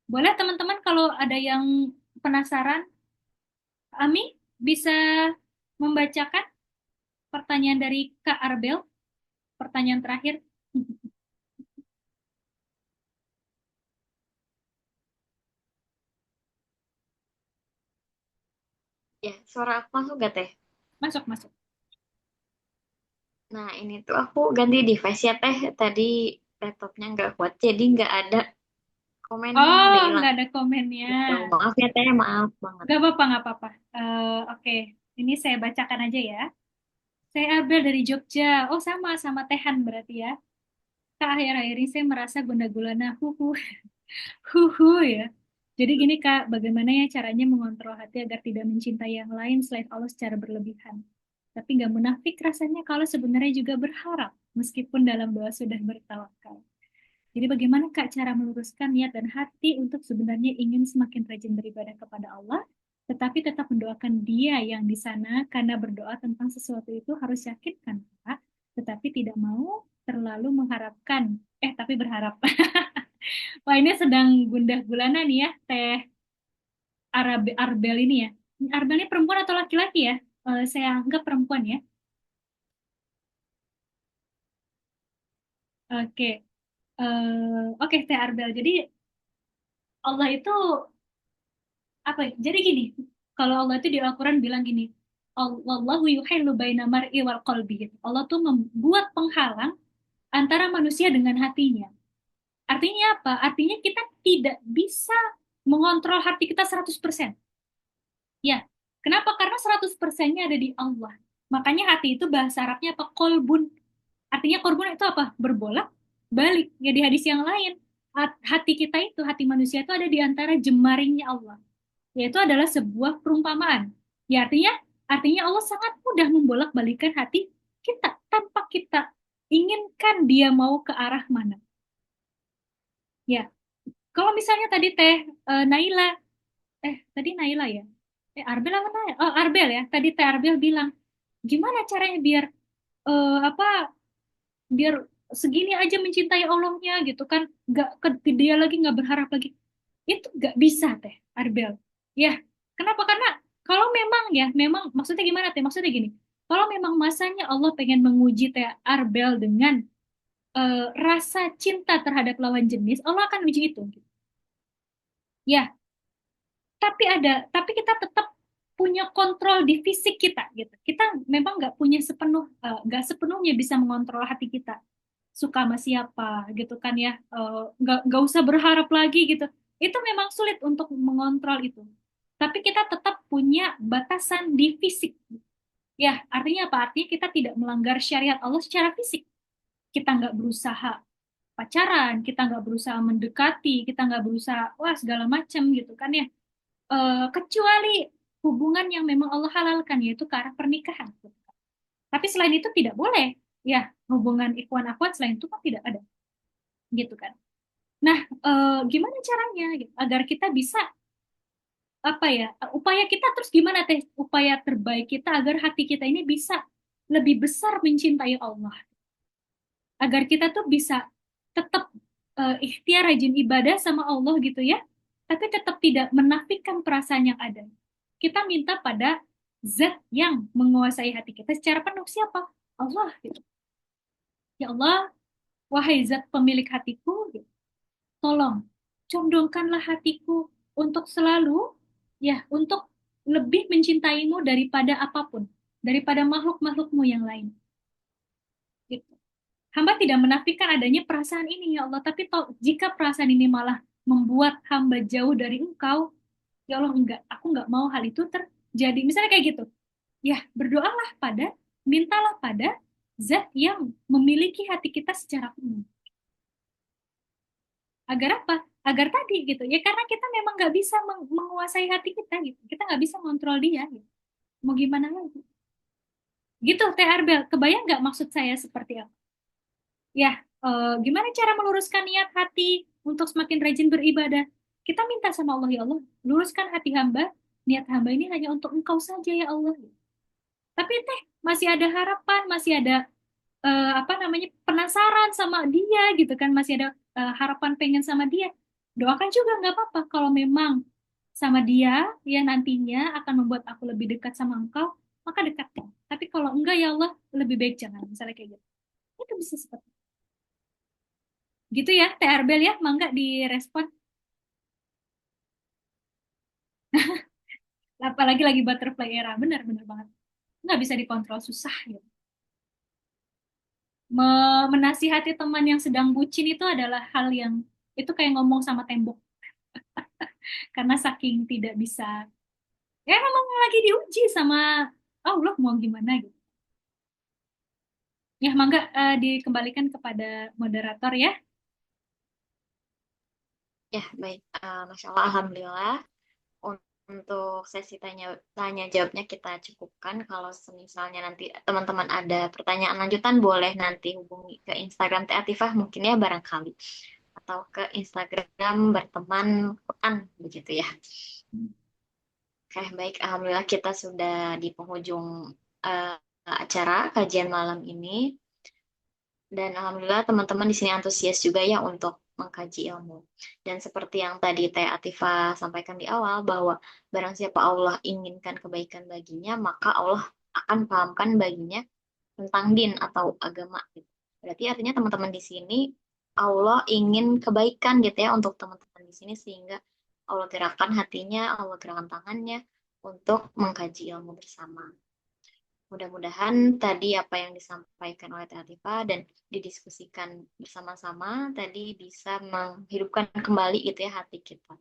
Boleh teman-teman kalau ada yang penasaran, Ami bisa membacakan pertanyaan dari Kak Arbel, pertanyaan terakhir. Ya, suara aku masuk gak Teh? Masuk, masuk. Nah, ini tuh aku ganti device ya Teh. Tadi laptopnya nggak kuat, jadi nggak ada komennya, Oh, udah hilang. nggak ada komennya. Gitu. Maaf ya Teh, maaf banget. Nggak apa-apa, nggak apa-apa. Oke, ini saya bacakan aja ya. Saya Abel dari Jogja. Oh, sama Tehan berarti ya. Kak, akhir-akhir ini saya merasa gundah gulana. Huhu, huhu ya. Jadi gini Kak, bagaimana ya caranya mengontrol hati agar tidak mencintai yang lain selain Allah secara berlebihan. Tapi nggak munafik rasanya kalau sebenarnya juga berharap, meskipun dalam doa sudah bertawakal. Jadi bagaimana Kak cara meluruskan niat dan hati untuk sebenarnya ingin semakin rajin beribadah kepada Allah, tetapi tetap mendoakan Dia yang di sana karena berdoa tentang sesuatu itu harus yakin kan Kak, tetapi tidak mau terlalu mengharapkan, tapi berharap. Wah ini sedang gundah gulana nih ya, Teh Arbel ini ya. Arbel ini perempuan atau laki-laki ya? Saya anggap perempuan ya. Oke. Oke, Teh Arbel. Jadi Allah itu apa ya? Jadi gini, kalau Allah itu di Al-Quran bilang gini, Wallahu yuhillu baina mar'i wal qalbi gitu. Allah tuh membuat penghalang antara manusia dengan hatinya. Artinya apa? Artinya kita tidak bisa mengontrol hati kita 100%. Ya, kenapa? Karena 100%-nya ada di Allah. Makanya hati itu bahasa Arabnya apa? Kolbun. Artinya kolbun itu apa? Berbolak balik. Ya di hadis yang lain, hati kita itu, hati manusia itu ada di antara jemaringnya Allah. Yaitu adalah sebuah perumpamaan. Ya artinya Allah sangat mudah membolak-balikan hati kita tanpa kita inginkan dia mau ke arah mana. Ya, kalau misalnya tadi Naila, tadi Naila ya. Arbel apa namanya? Oh, Arbel ya. Tadi Teh Arbel bilang, gimana caranya biar apa biar segini aja mencintai Allahnya gitu kan, nggak ke dia lagi, nggak berharap lagi. Itu nggak bisa Teh Arbel. Ya, kenapa? Karena kalau memang ya, memang maksudnya gimana Teh? Maksudnya gini, kalau memang masanya Allah pengen menguji Teh Arbel dengan rasa cinta terhadap lawan jenis, Allah akan uji itu. Ya, tapi kita tetap punya kontrol di fisik kita gitu. Kita memang nggak sepenuhnya bisa mengontrol hati kita, suka sama siapa gitu kan ya. Nggak usah berharap lagi gitu, itu memang sulit untuk mengontrol itu. Tapi kita tetap punya batasan di fisik. Ya, artinya apa? Artinya kita tidak melanggar syariat Allah secara fisik. Kita nggak berusaha pacaran, kita nggak berusaha mendekati, kita nggak berusaha wah segala macam gitu kan ya. Kecuali hubungan yang memang Allah halalkan, yaitu ke arah pernikahan. Tapi selain itu tidak boleh. Ya, hubungan ikhwan akhwat selain itu kan tidak ada, gitu kan. Nah, gimana caranya gitu, agar kita bisa apa ya? Upaya kita terus gimana Teh? Upaya terbaik kita agar hati kita ini bisa lebih besar mencintai Allah, agar kita tuh bisa tetap ikhtiar rajin ibadah sama Allah gitu ya, tapi tetap tidak menafikan perasaan yang ada. Kita minta pada zat yang menguasai hati kita secara penuh. Siapa? Allah gitu. Ya Allah, wahai zat pemilik hatiku gitu, tolong condongkanlah hatiku untuk selalu ya untuk lebih mencintaimu daripada apapun, daripada makhluk-makhlukmu yang lain gitu. Hamba tidak menafikan adanya perasaan ini ya Allah, tapi jika perasaan ini malah membuat hamba jauh dari Engkau, ya Allah enggak, aku enggak mau hal itu terjadi. Misalnya kayak gitu. Ya, berdoalah mintalah pada zat yang memiliki hati kita secara penuh. Agar apa? Agar tadi gitu. Ya karena kita memang nggak bisa menguasai hati kita gitu. Kita nggak bisa kontrol dia gitu. Mau gimana lagi? Gitu, Teh Arbel. Kebayang nggak maksud saya seperti apa? Ya, gimana cara meluruskan niat hati untuk semakin rajin beribadah? Kita minta sama Allah, ya Allah, luruskan hati hamba, niat hamba ini hanya untuk Engkau saja ya Allah. Tapi Teh, masih ada harapan, masih ada apa namanya penasaran sama dia gitu kan, masih ada harapan pengen sama dia. Doakan juga nggak apa-apa kalau memang sama dia ya nantinya akan membuat aku lebih dekat sama Engkau, maka dekatkan. Tapi kalau enggak ya Allah, lebih baik jangan, misalnya kayak gitu. Itu bisa seperti gitu ya, Teh Arbel ya, mangga direspon. Apalagi lagi butterfly era, benar-benar banget. Nggak bisa dikontrol, susah gitu. Menasihati teman yang sedang bucin itu adalah hal yang itu kayak ngomong sama tembok, karena saking tidak bisa, ya memang lagi diuji sama Allah mau gimana gitu. Ya mangga dikembalikan kepada moderator ya. Ya, baik. Masya Allah, Alhamdulillah. Untuk sesi tanya tanya jawabnya kita cukupkan. Kalau misalnya nanti teman-teman ada pertanyaan lanjutan, boleh nanti hubungi ke Instagram Teh Atifah mungkin ya barangkali. Atau ke Instagram berteman Quran, begitu ya. Oke, baik. Alhamdulillah kita sudah di penghujung eh, acara kajian malam ini. Dan alhamdulillah teman-teman di sini antusias juga ya untuk mengkaji ilmu. Dan seperti yang tadi Teh Atifah sampaikan di awal bahwa barang siapa Allah inginkan kebaikan baginya, maka Allah akan pahamkan baginya tentang din atau agama gitu. Berarti artinya teman-teman di sini Allah ingin kebaikan gitu ya untuk teman-teman di sini sehingga Allah gerakkan hatinya, Allah gerakkan tangannya untuk mengkaji ilmu bersama. Mudah-mudahan tadi apa yang disampaikan oleh Teh Atifah dan didiskusikan bersama-sama tadi bisa menghidupkan kembali gitu ya hati kita.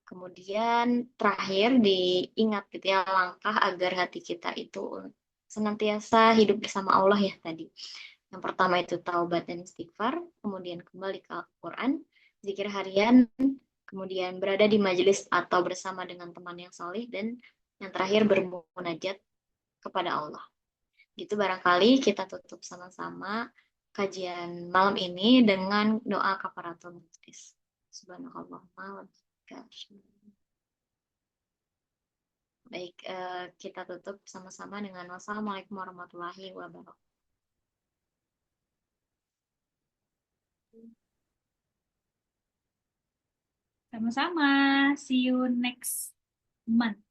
Kemudian terakhir diingat gitu ya langkah agar hati kita itu senantiasa hidup bersama Allah ya tadi. Yang pertama itu taubat dan istighfar, kemudian kembali ke Al-Quran, zikir harian, kemudian berada di majelis atau bersama dengan teman yang soleh, dan yang terakhir bermunajat kepada Allah. Gitu barangkali kita tutup sama-sama kajian malam ini dengan doa kafaratul majlis. Subhanakallahumma wa bihamdika. Baik, kita tutup sama-sama dengan wassalamualaikum warahmatullahi wabarakatuh. Sama-sama. See you next month.